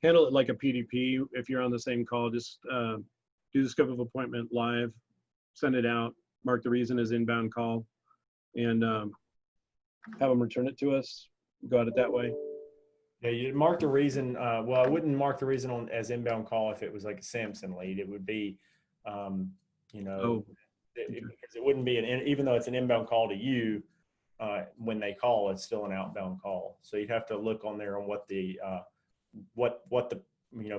handle it like a PDP. If you're on the same call, just do the scope of appointment live, send it out, mark the reason as inbound call, and have them return it to us. Go at it that way. Yeah, you mark the reason. Well, I wouldn't mark the reason as inbound call if it was like a Samson lead. It would be, because it wouldn't be even though it's an inbound call to you, when they call, it's still an outbound call. So you'd have to look on there on what the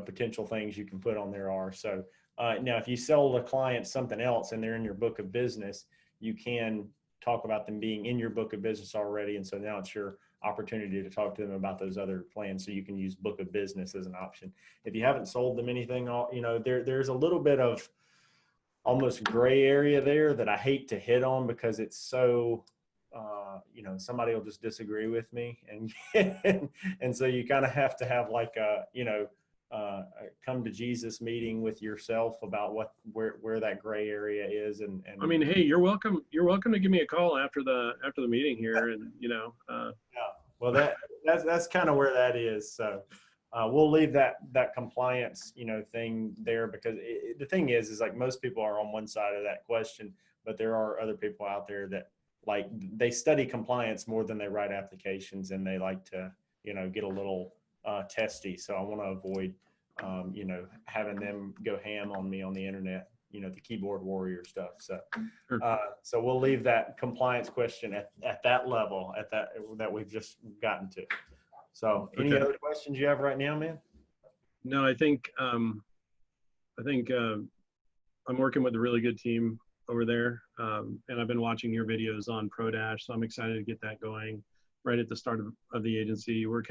potential things you can put on there are. So now if you sell the client something else and they're in your book of business, you can talk about them being in your book of business already. And so now it's your opportunity to talk to them about those other plans. So you can use book of business as an option. If you haven't sold them anything, there's a little bit of almost gray area there that I hate to hit on because it's so, somebody will just disagree with me. And so you kind of have to have like a, come to Jesus meeting with yourself about where that gray area is. And I mean, hey, you're welcome to give me a call after the meeting here. And, yeah, well, that's kind of where that is. So we'll leave that compliance, thing there because the thing is like most people are on one side of that question, but there are other people out there that like they study compliance more than they write applications, and they like to, get a little testy. So I want to avoid, having them go ham on me on the internet, the keyboard warrior stuff. So, so we'll leave that compliance question at that level, that we've just gotten to. So any other questions you have right now, man? No, I think I'm working with a really good team over there. And I've been watching your videos on ProDash, so I'm excited to get that going right at the start of the agency. We're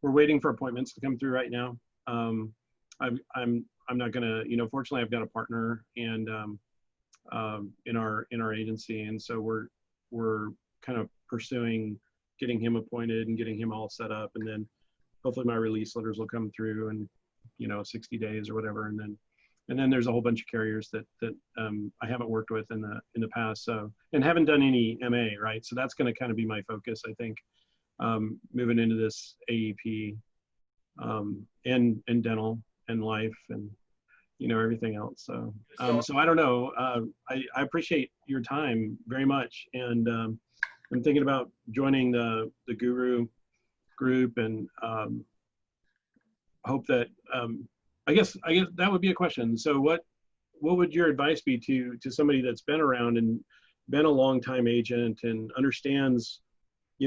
waiting for appointments to come through right now. I'm not gonna, fortunately I've got a partner and in our agency, and so we're kind of pursuing getting him appointed and getting him all set up, and then hopefully my release letters will come through in 60 days or whatever, and then there's a whole bunch of carriers that I haven't worked with in the past, so, and haven't done any MA, right? So that's going to kind of be my focus, I think, moving into this AEP and dental and life and everything else. So so I don't know. I appreciate your time very much, and I'm thinking about joining the Guru group, and hope that I guess that would be a question. So what would your advice be to somebody that's been around and been a long time agent and understands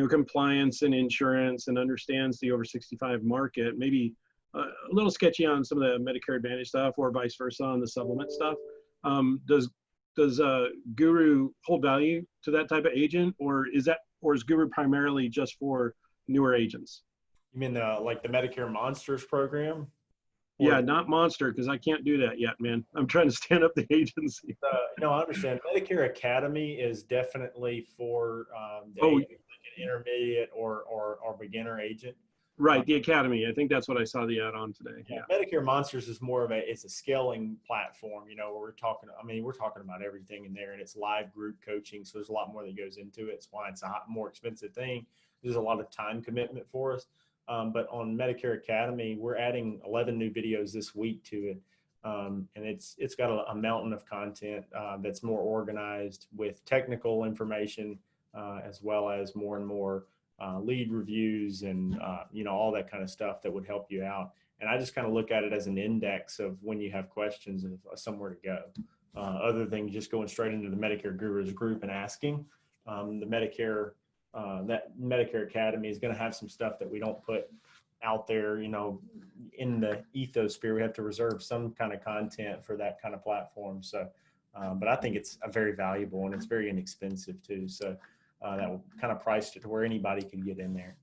compliance and insurance and understands the over 65 market, maybe a little sketchy on some of the Medicare Advantage stuff or vice versa on the supplement stuff? Does Guru hold value to that type of agent, or is Guru primarily just for newer agents? You mean like the Medicare Monsters program? Yeah, not Monster, because I can't do that yet, man. I'm trying to stand up the agency. No, I understand. Medicare Academy is definitely for an intermediate or beginner agent. Right, the Academy. I think that's what I saw the ad on today. Yeah. Medicare Monsters is more of it's a scaling platform, where we're talking about everything in there, and it's live group coaching. So there's a lot more that goes into it. It's why it's a more expensive thing. There's a lot of time commitment for us. But on Medicare Academy, we're adding 11 new videos this week to it. And it's got a mountain of content that's more organized with technical information, as well as more and more lead reviews and, all that kind of stuff that would help you out. And I just kind of look at it as an index of when you have questions of somewhere to go, other than just going straight into the Medicare Gurus group and asking. That Medicare Academy is going to have some stuff that we don't put out there, in the ethosphere. We have to reserve some kind of content for that kind of platform. So, but I think it's very valuable, and it's very inexpensive too. So that will kind of priced it to where anybody can get in there.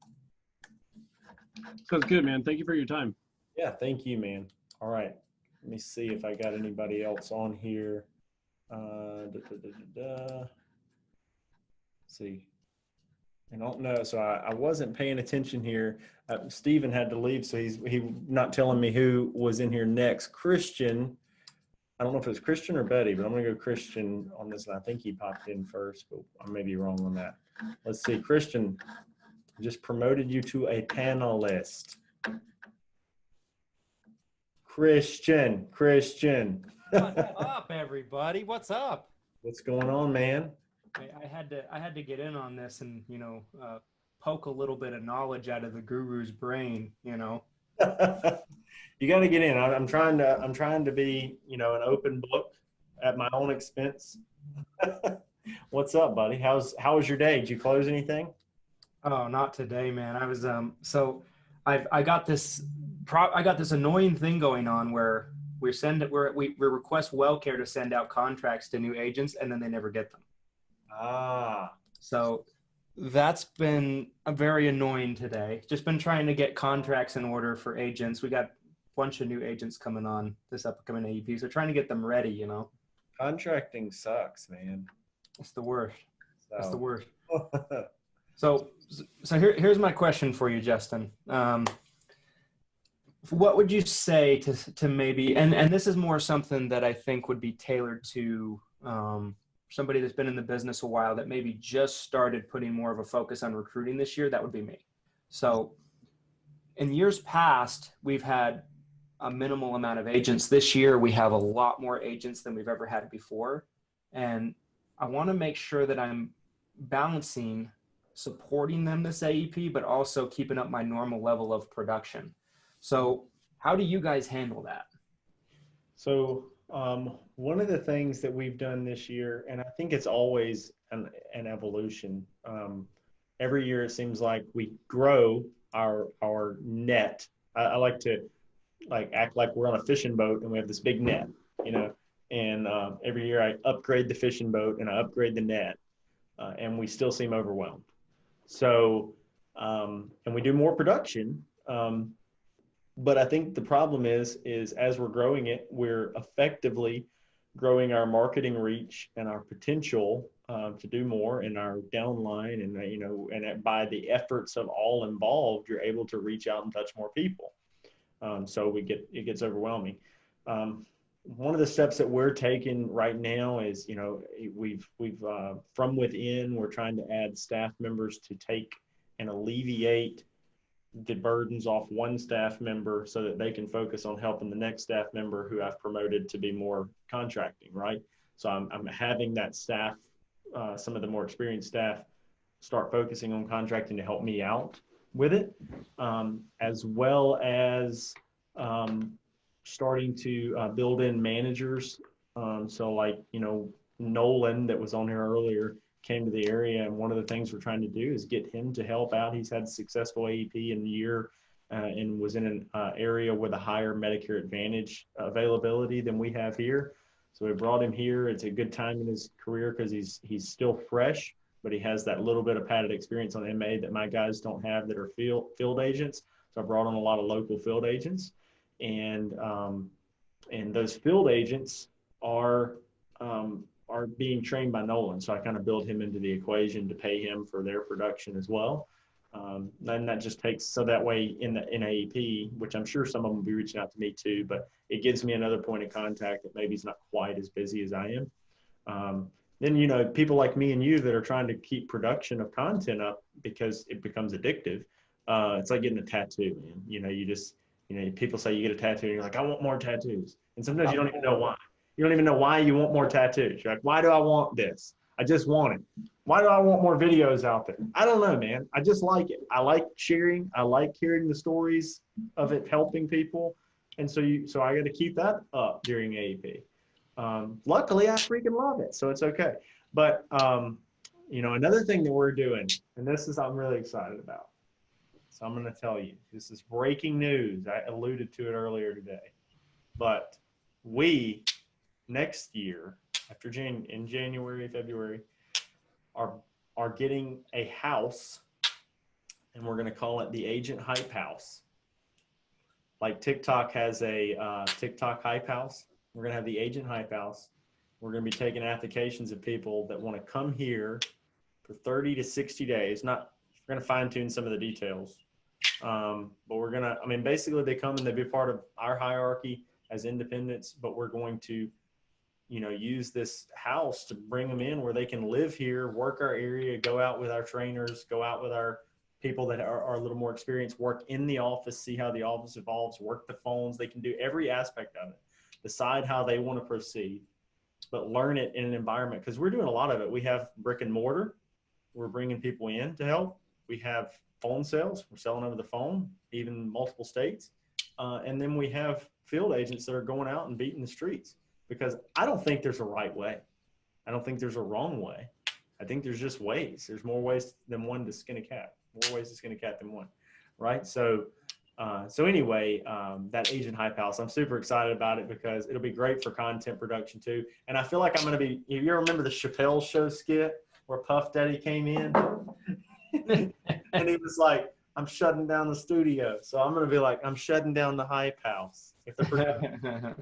Sounds good, man. Thank you for your time. Yeah, thank you, man. All right. Let me see if I got anybody else on here. Let's see. I don't know. So I wasn't paying attention here. Steven had to leave, so he's not telling me who was in here next. Christian. I don't know if it was Christian or Betty, but I'm going to go Christian on this one. I think he popped in first, but I may be wrong on that. Let's see. Christian, just promoted you to a panelist. Christian. What's up, everybody? What's up? What's going on, man? I had to get in on this and poke a little bit of knowledge out of the guru's brain. You got to get in. I'm trying to be an open book at my own expense. What's up, buddy? How was your day? Did you close anything? Oh, not today, man. I was so I got this annoying thing going on where we request WellCare to send out contracts to new agents, and then they never get them. Ah. So that's been very annoying today. Just been trying to get contracts in order for agents. We got a bunch of new agents coming on this upcoming AEP, so trying to get them ready, you know. Contracting sucks, man. It's the worst. That's the So. worst. So here's my question for you, Justin. What would you say to maybe, and this is more something that I think would be tailored to somebody that's been in the business a while that maybe just started putting more of a focus on recruiting this year? That would be me. So in years past, we've had a minimal amount of agents. This year, we have a lot more agents than we've ever had before. And I want to make sure that I'm balancing supporting them this AEP, but also keeping up my normal level of production. So how do you guys handle that? So one of the things that we've done this year, and I think it's always an evolution. Every year it seems like we grow our net. I like to act like we're on a fishing boat and we have this big net, you know. And every year I upgrade the fishing boat and I upgrade the net, and we still seem overwhelmed. So and we do more production. But I think the problem is as we're growing it, we're effectively growing our marketing reach and our potential to do more in our downline, and you know, and by the efforts of all involved, you're able to reach out and touch more people. So it gets overwhelming. One of the steps that we're taking right now is, you know, we've from within, we're trying to add staff members to take and alleviate the burdens off one staff member so that they can focus on helping the next staff member who I've promoted to be more contracting, right? So I'm having that staff, some of the more experienced staff, start focusing on contracting to help me out with it, as well as starting to build in managers. So like, you know, Nolan that was on here earlier came to the area, and one of the things we're trying to do is get him to help out. He's had a successful AEP in the year and was in an area with a higher Medicare Advantage availability than we have here. So we brought him here. It's a good time in his career because he's still fresh, but he has that little bit of padded experience on MA that my guys don't have that are field agents. So I brought on a lot of local field agents, and those field agents are being trained by Nolan. So I kind of build him into the equation to pay him for their production as well. Then that just takes, so that way in AEP, which I'm sure some of them will be reaching out to me too, but it gives me another point of contact that maybe is not quite as busy as I am. Then, you know, people like me and you that are trying to keep production of content up because it becomes addictive. It's like getting a tattoo, man. You know, people say you get a tattoo and you're like, I want more tattoos. And sometimes you don't even know why. You don't even know why you want more tattoos. You're like, why do I want this? I just want it. Why do I want more videos out there? I don't know, man. I just like it. I like sharing. I like hearing the stories of it helping people. And so I got to keep that up during AEP. Luckily, I freaking love it. So it's okay. But, you know, another thing that we're doing, and I'm really excited about. So I'm going to tell you, this is breaking news. I alluded to it earlier today. But we, next year, in January, February, are getting a house, and we're going to call it the Agent Hype House. Like TikTok has a TikTok Hype House. We're going to have the Agent Hype House. We're going to be taking applications of people that want to come here for 30 to 60 days. We're going to fine tune some of the details. But we're going to, basically they come and they be part of our hierarchy as independents, but we're going to, you know, use this house to bring them in where they can live here, work our area, go out with our trainers, go out with our people that are a little more experienced, work in the office, see how the office evolves, work the phones. They can do every aspect of it, decide how they want to proceed, but learn it in an environment. Because we're doing a lot of it. We have brick and mortar. We're bringing people in to help. We have phone sales. We're selling over the phone, even multiple states. And then we have field agents that are going out and beating the streets. Because I don't think there's a right way. I don't think there's a wrong way. I think there's just ways. There's more ways than one to skin a cat. More ways to skin a cat than one, right? So anyway, that Agent Hype House, I'm super excited about it because it'll be great for content production too. And I feel like I'm going to be, if you remember the Chappelle Show skit where Puff Daddy came in and he was like, I'm shutting down the studio. So I'm going to be like, I'm shutting down the hype house. If the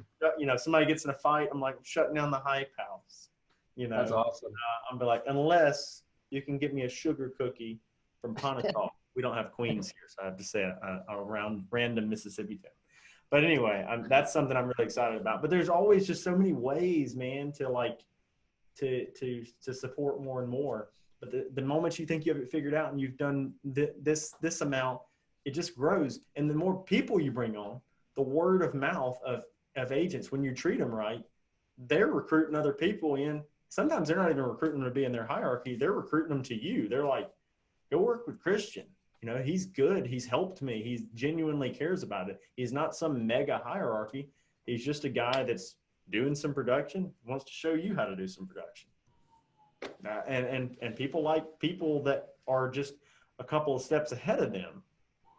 somebody gets in a fight, I'm like, I'm shutting down the hype house. That's awesome. I'm be like, unless you can get me a sugar cookie from Pontotoc. We don't have Queens here, so I have to say around random Mississippi town. But anyway, that's something I'm really excited about. But there's always just so many ways, man, to support more and more. But the moment you think you have it figured out and you've done this amount, it just grows. And the more people you bring on, the word of mouth of agents, when you treat them right, they're recruiting other people in. Sometimes they're not even recruiting them to be in their hierarchy. They're recruiting them to you. They're like, go work with Christian. He's good. He's helped me. He genuinely cares about it. He's not some mega hierarchy. He's just a guy that's doing some production, wants to show you how to do some production. And people like people that are just a couple of steps ahead of them.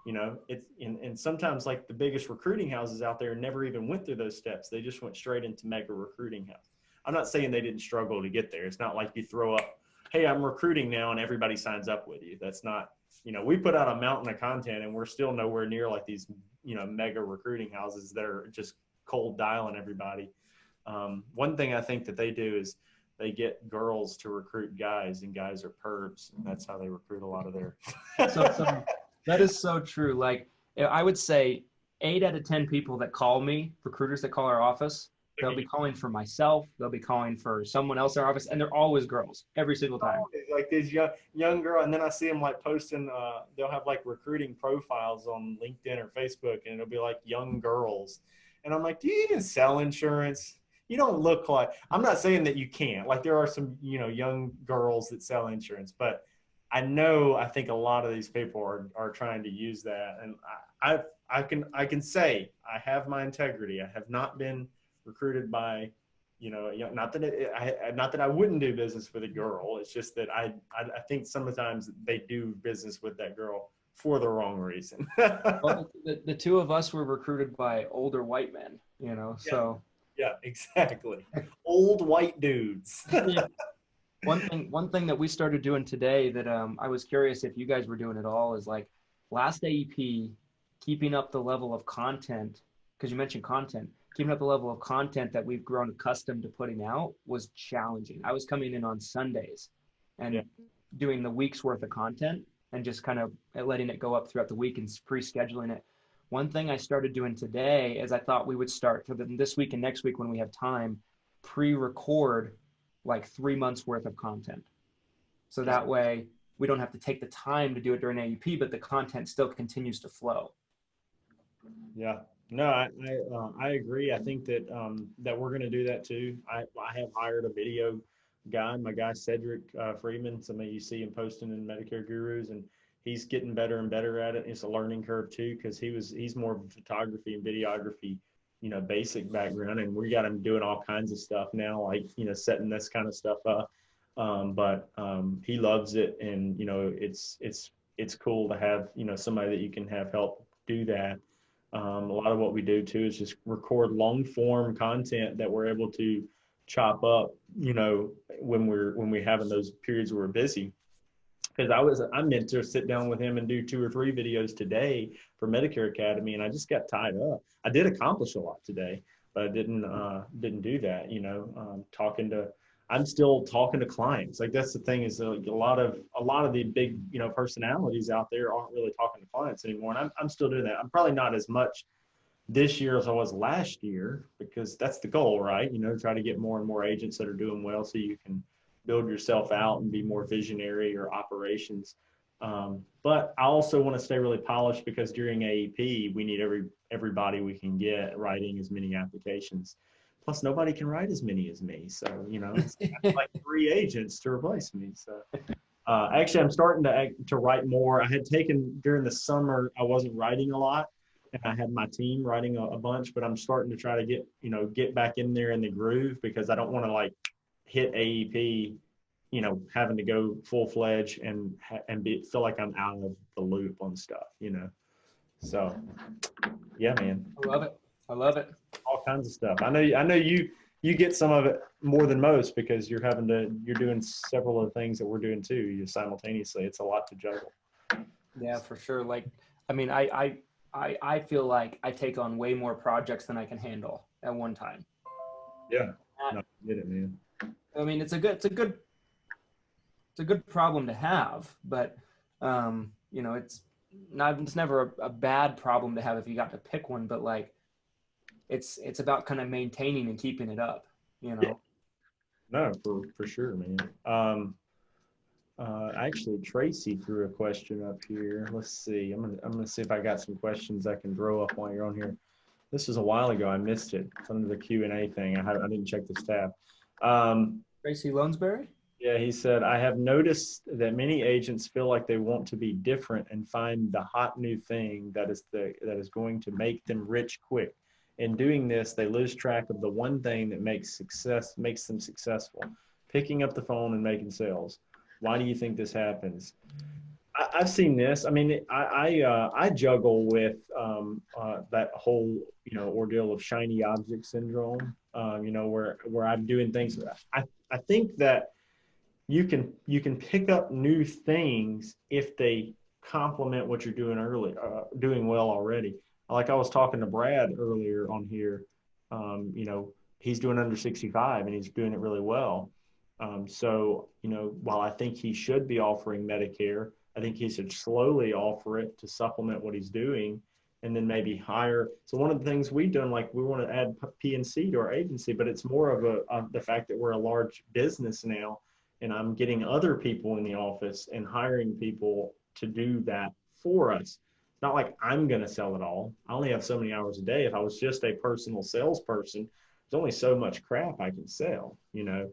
And sometimes like the biggest recruiting houses out there never even went through those steps. They just went straight into mega recruiting house. I'm not saying they didn't struggle to get there. It's not like you throw up, hey, I'm recruiting now and everybody signs up with you. That's not, we put out a mountain of content and we're still nowhere near like these, mega recruiting houses that are just cold dialing everybody. One thing I think that they do is they get girls to recruit guys, and guys are pervs. And that's how they recruit a lot of their. So that is so true. Like, I would say 8 out of 10 people that call me, recruiters that call our office, they'll be calling for myself. They'll be calling for someone else in our office, and they're always girls every single time. Like these young girl, and then I see them like posting. They'll have like recruiting profiles on LinkedIn or Facebook, and it'll be like young girls. And I'm like, do you even sell insurance? You don't look like. I'm not saying that you can't. Like there are some young girls that sell insurance, but I think a lot of these people are trying to use that, and I can say I have my integrity. I have not been recruited by, not that I wouldn't do business with a girl. It's just that I think sometimes they do business with that girl for the wrong reason. Well, the two of us were recruited by older white men, so. Yeah, exactly. Old white dudes. Yeah. One thing that we started doing today that I was curious if you guys were doing at all is like last AEP, keeping up the level of content, because you mentioned content, keeping up the level of content that we've grown accustomed to putting out was challenging. I was coming in on Sundays and doing the week's worth of content and just kind of letting it go up throughout the week and pre-scheduling it. One thing I started doing today is I thought we would start for this week and next week when we have time, pre-record like 3 months worth of content. So that way we don't have to take the time to do it during AEP, but the content still continues to flow. Yeah, no, I agree. I think that we're going to do that too. I have hired a video guy, my guy Cedric Freeman. Some of you see him posting in Medicare Gurus, and he's getting better and better at it. It's a learning curve too, because he's more of a photography and videography, basic background, and we got him doing all kinds of stuff now, like setting this kind of stuff up. But he loves it, and it's cool to have somebody that you can have help do that. A lot of what we do too is just record long form content that we're able to chop up, when we're having those periods where we're busy. Because I meant to sit down with him and do 2 or 3 videos today for Medicare Academy, and I just got tied up. I did accomplish a lot today, but I didn't do that. I'm still talking to clients. Like that's the thing is like a lot of the big personalities out there aren't really talking to clients anymore, and I'm still doing that. I'm probably not as much this year as I was last year, because that's the goal, right? Try to get more and more agents that are doing well so you can build yourself out and be more visionary or operations. But I also want to stay really polished, because during AEP, we need everybody we can get writing as many applications. Plus, nobody can write as many as me. So, it's like 3 agents to replace me. So actually, I'm starting to write more. I had taken during the summer, I wasn't writing a lot, and I had my team writing a bunch, but I'm starting to try to get back in there in the groove, because I don't want to like hit AEP, having to go full-fledged and feel like I'm out of the loop on stuff, So, yeah, man. I love it. All kinds of stuff. I know you you get some of it more than most because you're doing several of the things that we're doing too. You simultaneously, it's a lot to juggle. Yeah, for sure. Like, I mean, I feel like I take on way more projects than I can handle at one time. Yeah, no, I get it, man. I mean, it's a good problem to have, but you know, it's never a bad problem to have if you got to pick one, but like it's about kind of maintaining and keeping it up, you know. Yeah. No, for sure, man. Actually, Tracy threw a question up here. Let's see. I'm gonna see if I got some questions I can throw up while you're on here. This was a while ago. I missed it. It's under the Q&A thing. I didn't check this tab. Tracy Lonesbury? Yeah, he said, I have noticed that many agents feel like they want to be different and find the hot new thing that is going to make them rich quick. In doing this, they lose track of the one thing that makes them successful, picking up the phone and making sales. Why do you think this happens? I've seen this. I mean, I juggle with that whole, you know, ordeal of shiny object syndrome, you know, where I'm doing things. I think that you can pick up new things if they complement what you're doing well already. Like I was talking to Brad earlier on here, you know, he's doing under 65 and he's doing it really well. So, you know, while I think he should be offering Medicare, I think he should slowly offer it to supplement what he's doing and then maybe hire. So one of the things we've done, like we want to add PNC to our agency, but it's more of the fact that we're a large business now and I'm getting other people in the office and hiring people to do that for us. It's not like I'm going to sell it all. I only have so many hours a day. If I was just a personal salesperson, there's only so much crap I can sell, you know.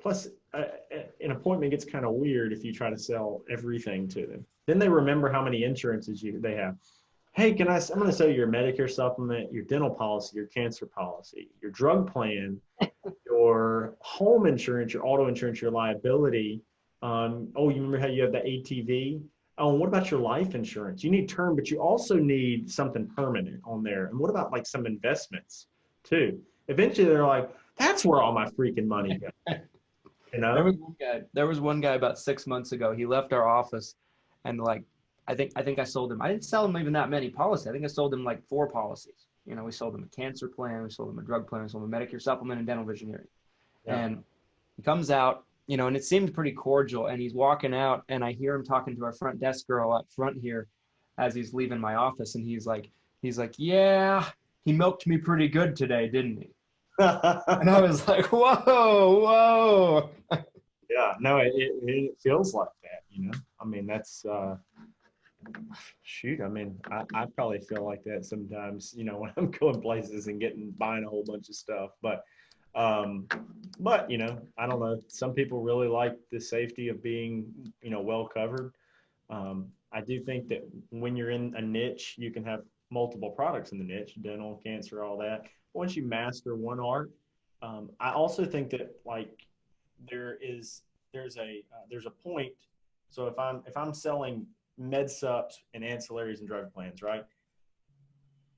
Plus, an appointment gets kind of weird if you try to sell everything to them. Then they remember how many insurances they have. Hey, I'm going to sell you your Medicare supplement, your dental policy, your cancer policy, your drug plan, your home insurance, your auto insurance, your liability. Oh, you remember how you have the ATV? Oh, and what about your life insurance? You need term, but you also need something permanent on there. And what about like some investments too? Eventually they're like, that's where all my freaking money goes. You know? There was one guy about 6 months ago. He left our office and like, I think I sold him. I didn't sell him even that many policies. I think I sold him like 4 policies. You know, we sold him a cancer plan, we sold him a drug plan, we sold him a Medicare supplement and dental vision hearing. Yeah. And he comes out, you know, and it seemed pretty cordial. And he's walking out and I hear him talking to our front desk girl up front here as he's leaving my office. And he's like, yeah, he milked me pretty good today, didn't he? And I was like, whoa. Yeah, no, it feels like that, you know? I mean, that's, shoot, I mean, I probably feel like that sometimes, you know, when I'm going places and buying a whole bunch of stuff, but you know, I don't know. Some people really like the safety of being, you know, well covered. I do think that when you're in a niche, you can have multiple products in the niche, dental, cancer, all that. Once you master one art, I also think that like there's a point. So if I'm selling med subs and ancillaries and drug plans, right?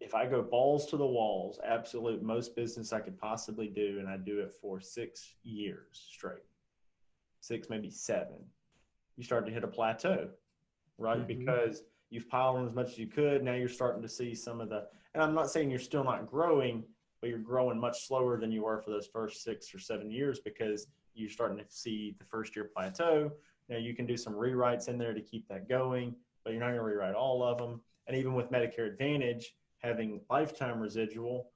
If I go balls to the walls, absolute most business I could possibly do, and I do it for 6 years straight, 6, maybe 7, you start to hit a plateau, right? Mm-hmm. Because you've piled on as much as you could. Now you're starting to see some of the, and I'm not saying you're still not growing, but you're growing much slower than you were for those first 6 or 7 years because you're starting to see the first year plateau. Now you can do some rewrites in there to keep that going, but you're not going to rewrite all of them. And even with Medicare Advantage, having lifetime residual,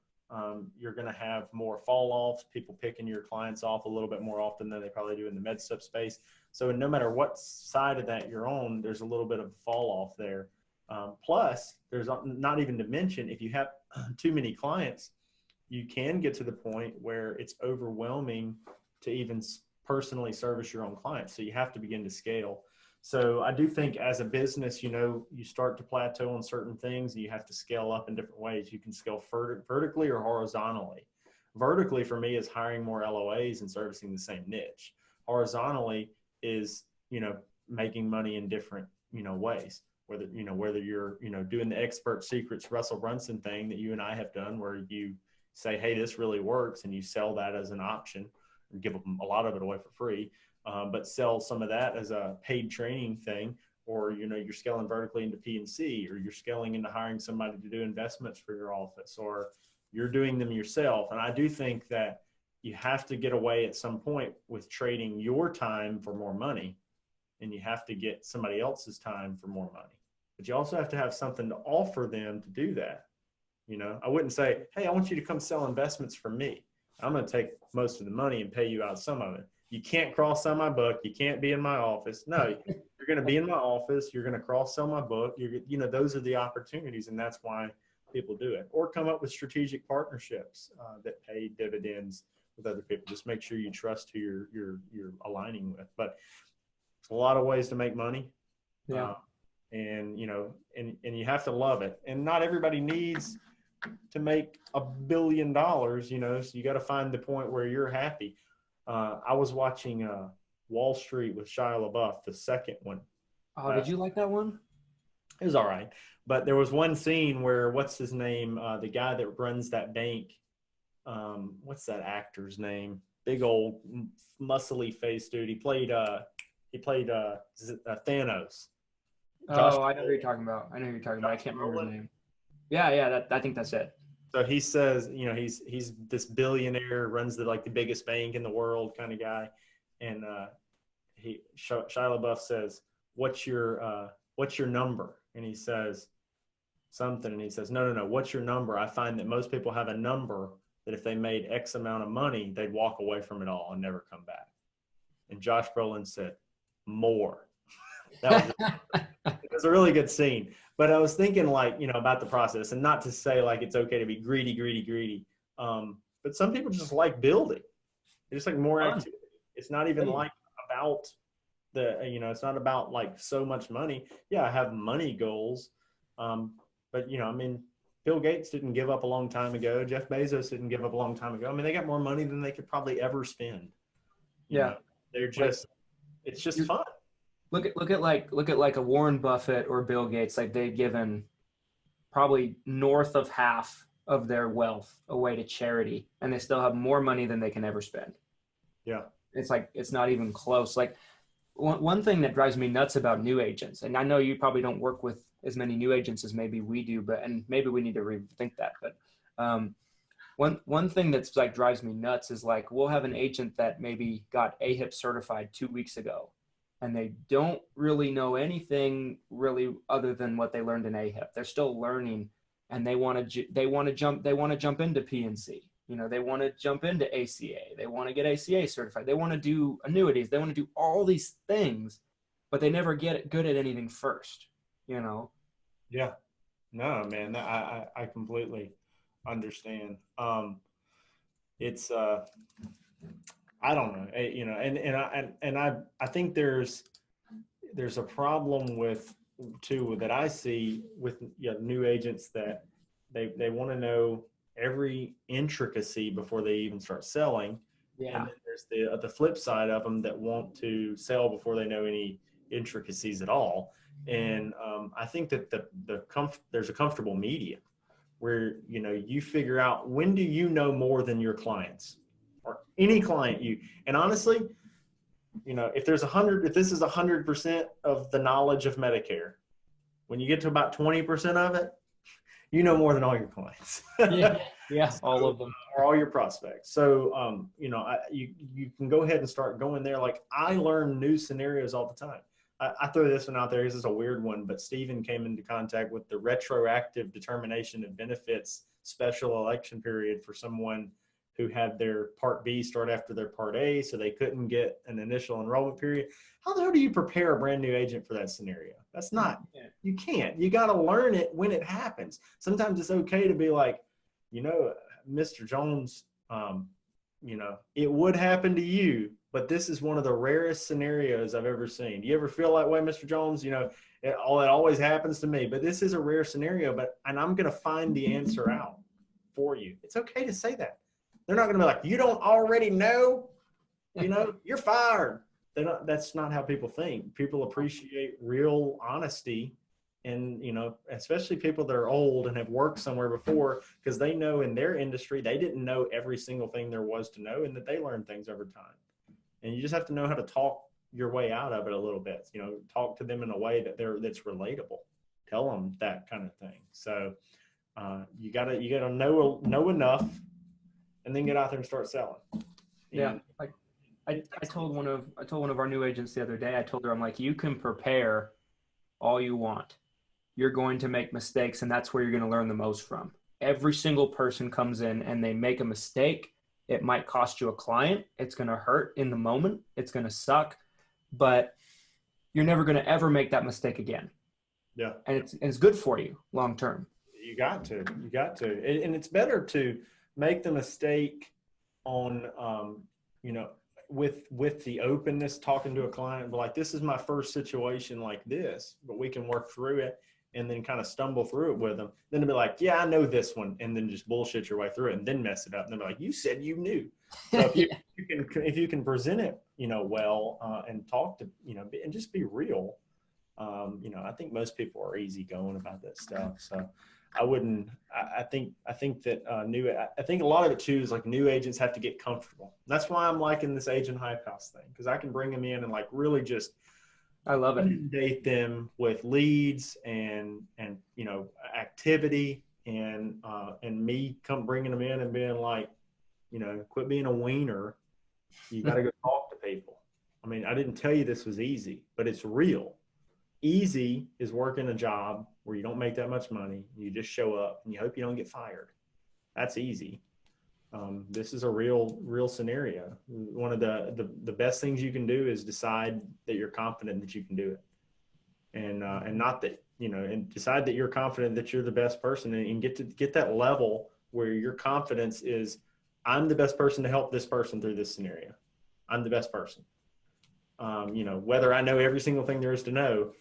you're going to have more fall offs, people picking your clients off a little bit more often than they probably do in the med sub space. So no matter what side of that you're on, there's a little bit of fall off there. Plus, there's not even to mention, if you have too many clients, you can get to the point where it's overwhelming to even personally service your own clients. So you have to begin to scale. So I do think as a business, you know, you start to plateau on certain things and you have to scale up in different ways. You can scale vertically or horizontally. Vertically for me is hiring more LOAs and servicing the same niche. Horizontally is, you know, making money in different, you know, ways. Whether you're, you know, doing the expert secrets Russell Brunson thing that you and I have done where you say, hey, this really works, and you sell that as an option, or give them a lot of it away for free, but sell some of that as a paid training thing, or, you know, you're scaling vertically into P&C, or you're scaling into hiring somebody to do investments for your office, or you're doing them yourself. And I do think that you have to get away at some point with trading your time for more money, and you have to get somebody else's time for more money. But you also have to have something to offer them to do that. You know, I wouldn't say, hey, I want you to come sell investments for me. I'm going to take most of the money and pay you out some of it. You can't cross-sell my book. You can't be in my office. No, you're going to be in my office. You're going to cross-sell my book. You know, those are the opportunities, and that's why people do it. Or come up with strategic partnerships that pay dividends with other people. Just make sure you trust who you're aligning with. But it's a lot of ways to make money. Yeah. And, you know, and you have to love it. And not everybody needs to make $1 billion, you know, so you got to find the point where you're happy. I was watching Wall Street with Shia LaBeouf, the second one. Oh, did you like that one? It was all right. But there was one scene where, what's his name? The guy that runs that bank. What's that actor's name? Big old muscly face dude. He played Thanos. Oh, I know who you're talking about. I can't remember his name. Yeah. I think that's it. So he says, you know, he's this billionaire, runs the biggest bank in the world kind of guy, and Shia LaBeouf says, "What's your number?" And he says something, and he says, "No. What's your number?" I find that most people have a number that if they made X amount of money, they'd walk away from it all and never come back. And Josh Brolin said, "More." It was a really good scene. But I was thinking, you know, about the process, and not to say it's okay to be greedy. But some people just like building. They just like more activity. It's not even about you know, it's not about so much money. Yeah, I have money goals. But, you know, I mean, Bill Gates didn't give up a long time ago. Jeff Bezos didn't give up a long time ago. I mean, they got more money than they could probably ever spend. You know, they're just, it's just fun. Look at a Warren Buffett or Bill Gates. They've given probably north of half of their wealth away to charity, and they still have more money than they can ever spend. Yeah. It's not even close. One thing that drives me nuts about new agents, and I know you probably don't work with as many new agents as maybe we do, and maybe we need to rethink that. But one thing that's drives me nuts is we'll have an agent that maybe got AHIP certified 2 weeks ago, and they don't really know anything really other than what they learned in AHIP. They're still learning, and they want to jump into P&C. You know, they want to jump into ACA. They want to get ACA certified. They want to do annuities. They want to do all these things, but they never get good at anything first, you know? Yeah. No, man, I completely understand. It's, I don't know, you know, and I think there's a problem that I see with new agents, that they want to know every intricacy before they even start selling. Yeah. And then there's the flip side of them that want to sell before they know any intricacies at all. And I think that there's a comfortable medium where, you know, you figure out, when do you know more than your clients or any client and honestly, you know, if this is 100% of the knowledge of Medicare, when you get to about 20% of it, you know more than all your clients. Yeah, all of them. Or all your prospects. So, you know, you can go ahead and start going there. I learn new scenarios all the time. I throw this one out there. This is a weird one, but Stephen came into contact with the retroactive determination of benefits special election period for someone who had their Part B start after their Part A, so they couldn't get an initial enrollment period. How the hell do you prepare a brand new agent for that scenario? That's not, you can't. You got to learn it when it happens. Sometimes it's okay to be like, you know, Mr. Jones, you know, it would happen to you, but this is one of the rarest scenarios I've ever seen. Do you ever feel that way, Mr. Jones? You know, it always happens to me, but this is a rare scenario, and I'm going to find the answer out for you. It's okay to say that. They're not going to be like, you don't already know, you know, you're fired. That's not how people think. People appreciate real honesty And, you know, especially people that are old and have worked somewhere before, because they know in their industry, they didn't know every single thing there was to know, and that they learned things over time. And you just have to know how to talk your way out of it a little bit, you know, talk to them in a way that's relatable. Tell them that kind of thing. So you gotta know enough, and then get out there and start selling. Yeah. Like I told one of our new agents the other day, I told her, I'm like, you can prepare all you want. You're going to make mistakes, and that's where you're going to learn the most from. Every single person comes in and they make a mistake. It might cost you a client. It's going to hurt in the moment. It's going to suck, but you're never going to ever make that mistake again. Yeah. And it's good for you long term. You got to. And it's better to make the mistake on, you know, with the openness, talking to a client, but like, this is my first situation like this, but we can work through it, and then kind of stumble through it with them. Then to be like, yeah, I know this one, and then just bullshit your way through it and then mess it up. And they'll be like, you said you knew. So if you can present it, you know, well, and talk to, you know, and just be real. You know, I think most people are easygoing about that stuff. So I think that I think a lot of it too is like new agents have to get comfortable. That's why I'm liking this agent hype house thing, because I can bring them in and like really just, I love it. Inundate them with leads and you know, activity, and me come bringing them in and being like, you know, quit being a wiener. You got to go talk to people. I mean, I didn't tell you this was easy, but it's real. Easy is working a job where you don't make that much money. You just show up and you hope you don't get fired. That's easy. This is a real scenario. One of the best things you can do is decide that you're confident that you can do it, and not that, you know, and decide that you're confident that you're the best person, and get that level where your confidence is, I'm the best person to help this person through this scenario. I'm the best person. You know, whether I know every single thing there is to know,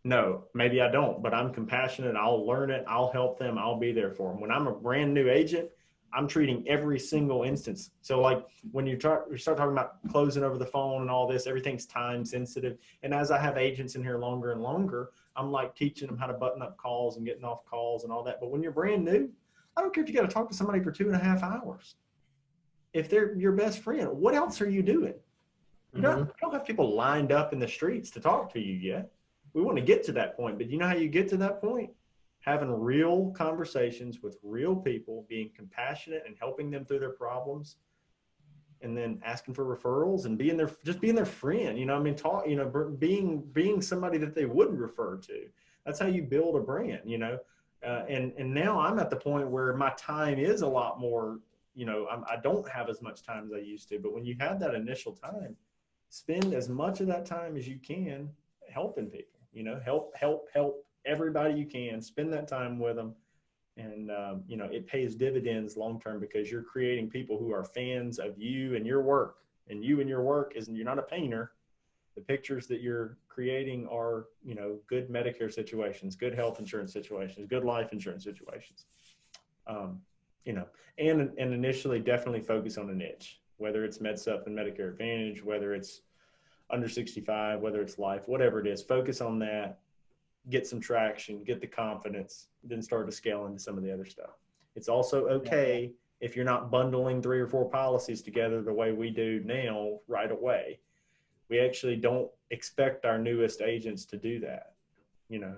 no, maybe I don't, but I'm compassionate. I'll learn it. I'll help them. I'll be there for them. When I'm a brand new agent, I'm treating every single instance. So like when you start talking about closing over the phone and all this, everything's time sensitive. And as I have agents in here longer and longer, I'm like teaching them how to button up calls and getting off calls and all that. But when you're brand new, I don't care if you got to talk to somebody for 2.5 hours. If they're your best friend, what else are you doing? You don't have people lined up in the streets to talk to you yet. We want to get to that point, but you know how you get to that point? Having real conversations with real people, being compassionate and helping them through their problems, and then asking for referrals and being their friend. You know, I mean, you know, being somebody that they would refer to. That's how you build a brand. You know, and now I'm at the point where my time is a lot more. You know, I don't have as much time as I used to. But when you have that initial time, spend as much of that time as you can helping people. You know, help everybody you can. Spend that time with them, and you know, it pays dividends long term, because you're creating people who are fans of you and your work. And you and your work isn't, you're not a painter. The pictures that you're creating are, you know, good Medicare situations, good health insurance situations, good life insurance situations. You know, and initially definitely focus on a niche, whether it's MedSup and Medicare Advantage, whether it's under 65, whether it's life, whatever it is, focus on that, get some traction, get the confidence, then start to scale into some of the other stuff. It's also okay if you're not bundling 3 or 4 policies together the way we do now right away. We actually don't expect our newest agents to do that. You know,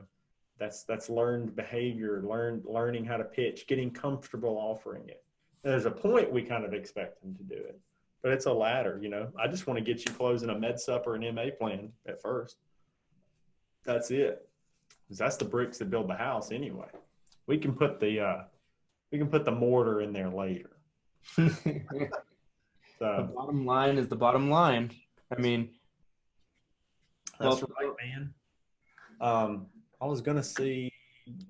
that's learned behavior, learning how to pitch, getting comfortable offering it. There's a point we kind of expect them to do it, but it's a ladder. You know, I just want to get you closing a MedSup or an MA plan at first. That's it. Because that's the bricks that build the house anyway. We can put the mortar in there later. So the bottom line is the bottom line. I mean, that's right, man. I was gonna see,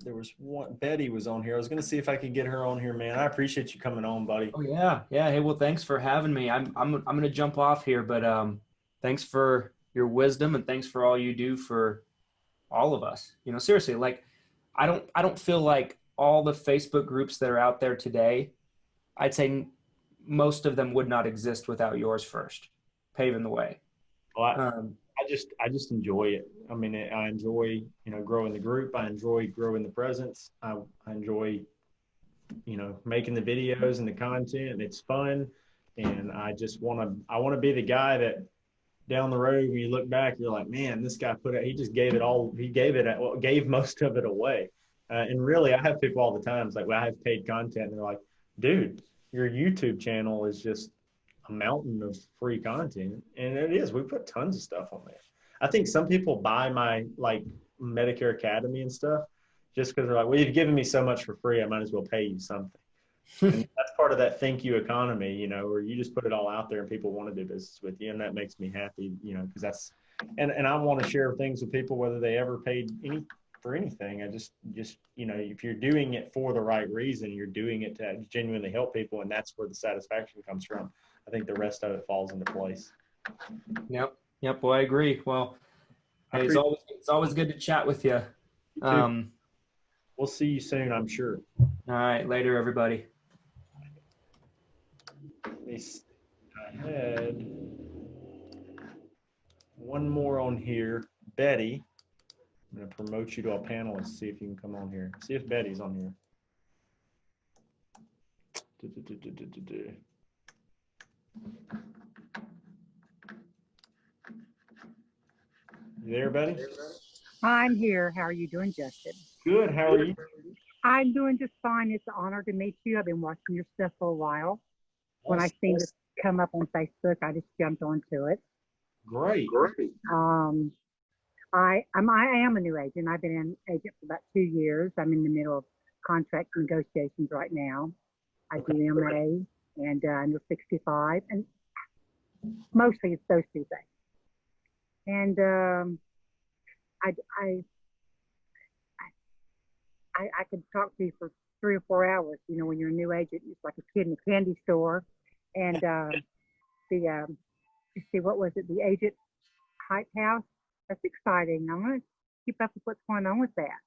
there was one, Betty was on here. I was gonna see if I could get her on here, man. I appreciate you coming on, buddy. Oh yeah. Hey, well, thanks for having me. I'm gonna jump off here, but thanks for your wisdom, and thanks for all you do for all of us. You know, seriously, like I don't feel like all the Facebook groups that are out there today, I'd say most of them would not exist without yours first, paving the way. Well, I just enjoy it. I mean, I enjoy, growing the group. I enjoy growing the presence. I enjoy, making the videos and the content. It's fun. And I just want to be the guy that down the road, when you look back, you're like, man, this guy he just gave it all. He gave most of it away. And really, I have people all the time. It's like, well, I have paid content. And they're like, dude, your YouTube channel is just a mountain of free content. And it is. We put tons of stuff on there. I think some people buy my Medicare Academy and stuff just because they're like, well, you've given me so much for free, I might as well pay you something. And that's part of that thank you economy, where you just put it all out there and people want to do business with you. And that makes me happy, because that's, and I want to share things with people, whether they ever paid for anything. I just, if you're doing it for the right reason, you're doing it to genuinely help people. And that's where the satisfaction comes from. I think the rest of it falls into place. Yep. Well, I agree. Well, hey, it's always good to chat with you. We'll see you soon, I'm sure. All right. Later, everybody. I had one more on here. Betty, I'm going to promote you to a panelist, see if you can come on here. See if Betty's on here. You there, Betty? I'm here. How are you doing, Justin? Good. How are you? I'm doing just fine. It's an honor to meet you. I've been watching your stuff for a while. When I seen it come up on Facebook, I just jumped onto it. Great. I am a new agent. I've been an agent for about 2 years. I'm in the middle of contract negotiations right now. I do MA and under 65, and mostly it's those two things. And I could talk to you for 3 or 4 hours. When you're a new agent, it's like a kid in a candy store. And what was it? The agent hype house. That's exciting. I'm going to keep up with what's going on with that.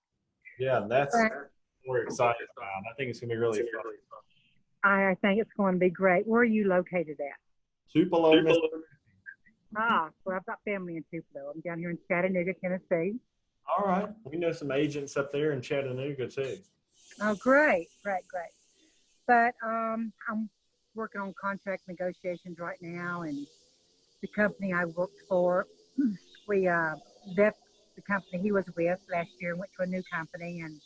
Yeah, that's what we're excited about. I think it's going to be really fun. I think it's going to be great. Where are you located at? Tupelo, Mississippi. Well, I've got family in Tupelo. I'm down here in Chattanooga, Tennessee. All right. We know some agents up there in Chattanooga, too. Oh, great. But I'm working on contract negotiations right now, and the company I worked for, we left the company he was with last year and went to a new company, and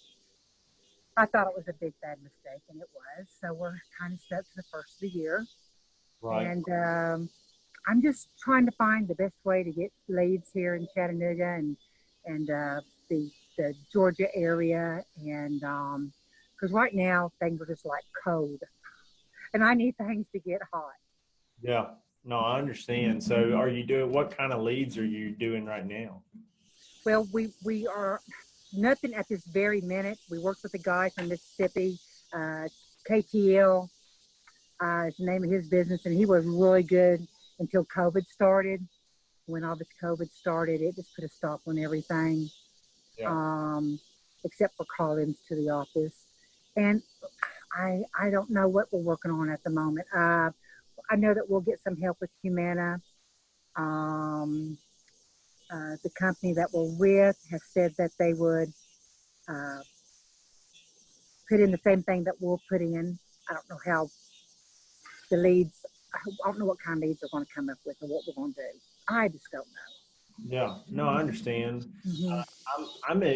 I thought it was a big bad mistake, and it was. So we're kind of stuck to the first of the year. Right. And I'm just trying to find the best way to get leads here in Chattanooga and the Georgia area, and because right now things are just like cold, and I need things to get hot. Yeah. No, I understand. So what kind of leads are you doing right now? Well, we are nothing at this very minute. We worked with a guy from Mississippi, KTL is the name of his business, and he was really good until COVID started. When all this COVID started, it just put a stop on everything, except for call-ins to the office. And I don't know what we're working on at the moment. I know that we'll get some help with Humana. The company that we're with has said that they would put in the same thing that we'll put in. I don't know how the leads, I don't know what kind of leads they're going to come up with or what we're going to do. I just don't know. Yeah, no, I understand. Mm-hmm.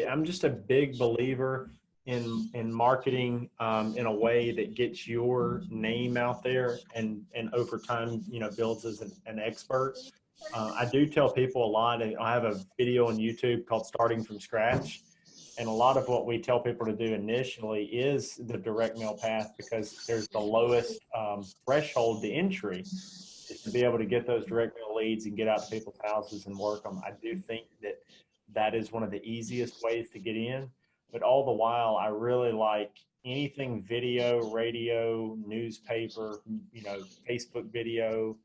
I'm just a big believer in marketing in a way that gets your name out there and over time, builds as an expert. I do tell people a lot, and I have a video on YouTube called Starting from Scratch. And a lot of what we tell people to do initially is the direct mail path, because there's the lowest threshold to entry is to be able to get those direct mail leads and get out to people's houses and work them. I do think that is one of the easiest ways to get in. But all the while, I really like anything video, radio, newspaper, Facebook video,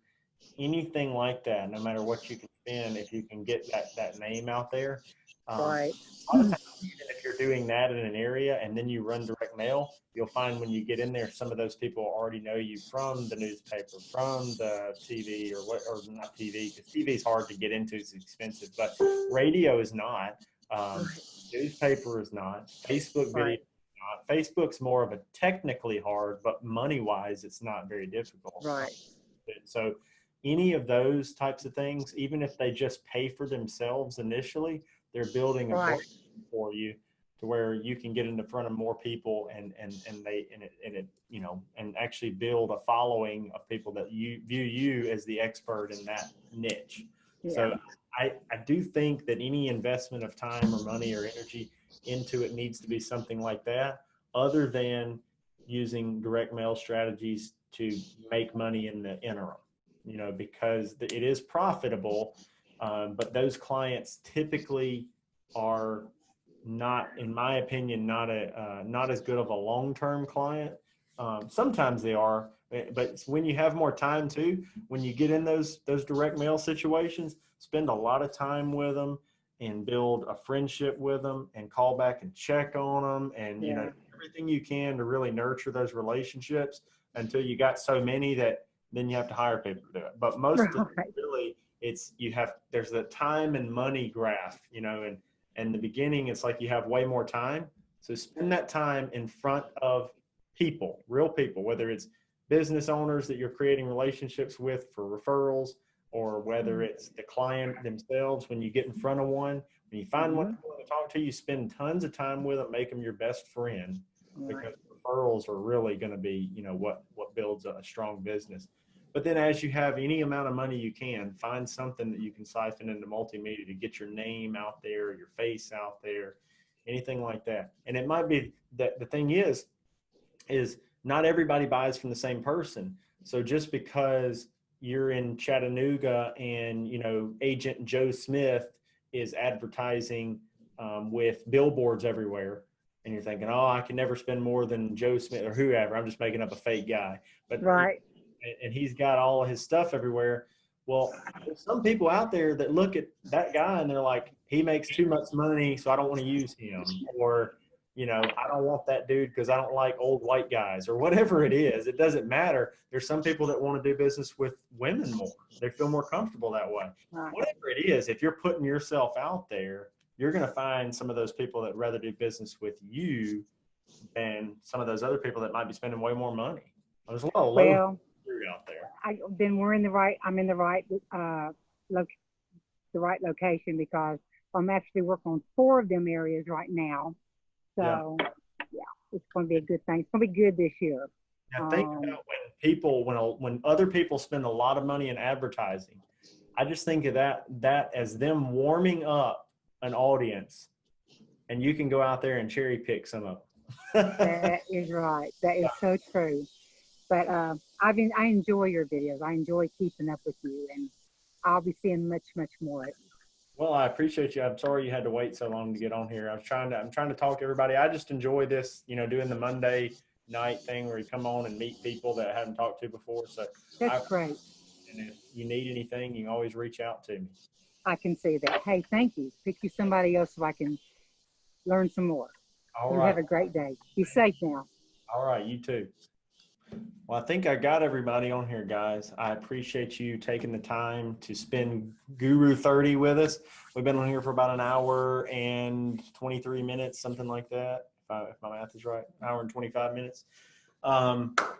anything like that. No matter what you can spend, if you can get that name out there. Right. A lot of times, even if you're you're doing that in an area and then you run direct mail, you'll find when you get in there, some of those people already know you from the newspaper, from the TV, or not TV, because TV is hard to get into, it's expensive, but radio is not. Newspaper is not. Facebook video is not. Facebook's more of a technically hard, but money-wise, it's not very difficult. Right. So any of those types of things, even if they just pay for themselves initially, they're building a book for you to where you can get in the front of more people and actually build a following of people that you view you as the expert in that niche. Yeah. So I do think that any investment of time or money or energy into it needs to be something like that, other than using direct mail strategies to make money in the interim, because it is profitable. But those clients typically are not, in my opinion, not as good of a long-term client. Sometimes they are, but when you have more time too, when you get in those direct mail situations, spend a lot of time with them and build a friendship with them and call back and check on them and everything you can to really nurture those relationships until you got so many that then you have to hire people to do it. But most of it really, there's the time and money graph, and in the beginning, it's like you have way more time. So spend that time in front of people, real people, whether it's business owners that you're creating relationships with for referrals, or whether it's the client themselves. When you get in front of one, when you find one to talk to, you spend tons of time with them, make them your best friend, because referrals are really going to be, what builds a strong business. But then as you have any amount of money you can, find something that you can siphon into multimedia to get your name out there, your face out there, anything like that. And it might be that the thing is not everybody buys from the same person. So just because you're in Chattanooga and, Agent Joe Smith is advertising with billboards everywhere, and you're thinking, oh, I can never spend more than Joe Smith or whoever. I'm just making up a fake guy. But and he's got all of his stuff everywhere. Well, there's some people out there that look at that guy and they're like, he makes too much money, so I don't want to use him. Or, I don't want that dude because I don't like old white guys, or whatever it is. It doesn't matter. There's some people that want to do business with women more. They feel more comfortable that way. Whatever it is, if you're putting yourself out there, you're going to find some of those people that rather do business with you than some of those other people that might be spending way more money. There's a lot of low out there. I'm in the right location, because I'm actually working on 4 of them areas right now. So it's going to be a good thing. It's going to be good this year. Now think about when other people spend a lot of money in advertising. I just think of that as them warming up an audience, and you can go out there and cherry pick some of them. That is right. That is so true. But I enjoy your videos. I enjoy keeping up with you, and I'll be seeing much, much more. Well, I appreciate you. I'm sorry you had to wait so long to get on here. I'm trying to talk to everybody. I just enjoy this, doing the Monday night thing where you come on and meet people that I haven't talked to before. So that's great. And if you need anything, you can always reach out to me. I can see that. Hey, thank you. Pick you somebody else so I can learn some more. All right. Have a great day. Be safe now. All right. You too. Well, I think I got everybody on here, guys. I appreciate you taking the time to spend Guru 30 with us. We've been on here for about an hour and 23 minutes, something like that, if my math is right, an hour and 25 minutes.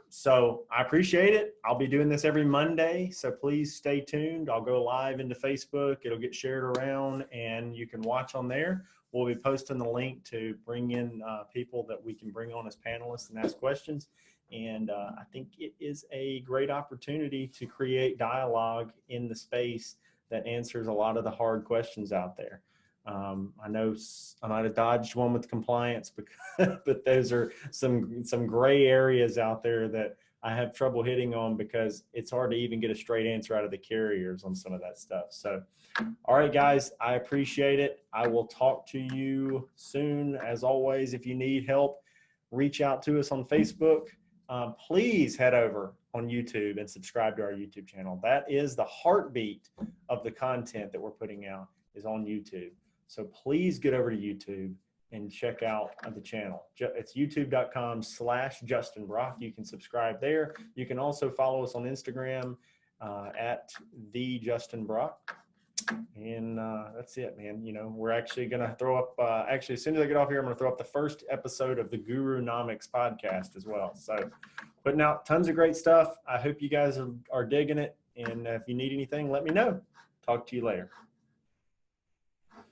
So I appreciate it. I'll be doing this every Monday, so please stay tuned. I'll go live into Facebook. It'll get shared around, and you can watch on there. We'll be posting the link to bring in people that we can bring on as panelists and ask questions. And I think it is a great opportunity to create dialogue in the space that answers a lot of the hard questions out there. I know I might have dodged one with compliance, but those are some gray areas out there that I have trouble hitting on, because it's hard to even get a straight answer out of the carriers on some of that stuff. So, all right, guys, I appreciate it. I will talk to you soon. As always, if you need help, reach out to us on Facebook. Please head over on YouTube and subscribe to our YouTube channel. That is the heartbeat of the content that we're putting out, is on YouTube. So please get over to YouTube and check out the channel. It's youtube.com/Justin Brock. You can subscribe there. You can also follow us on Instagram at the Justin Brock. And that's it, man. You know, we're actually going to throw up, actually, as soon as I get off here, I'm going to throw up the first episode of the GURUNOMICS podcast as well. So putting out tons of great stuff. I hope you guys are digging it. And if you need anything, let me know. Talk to you later.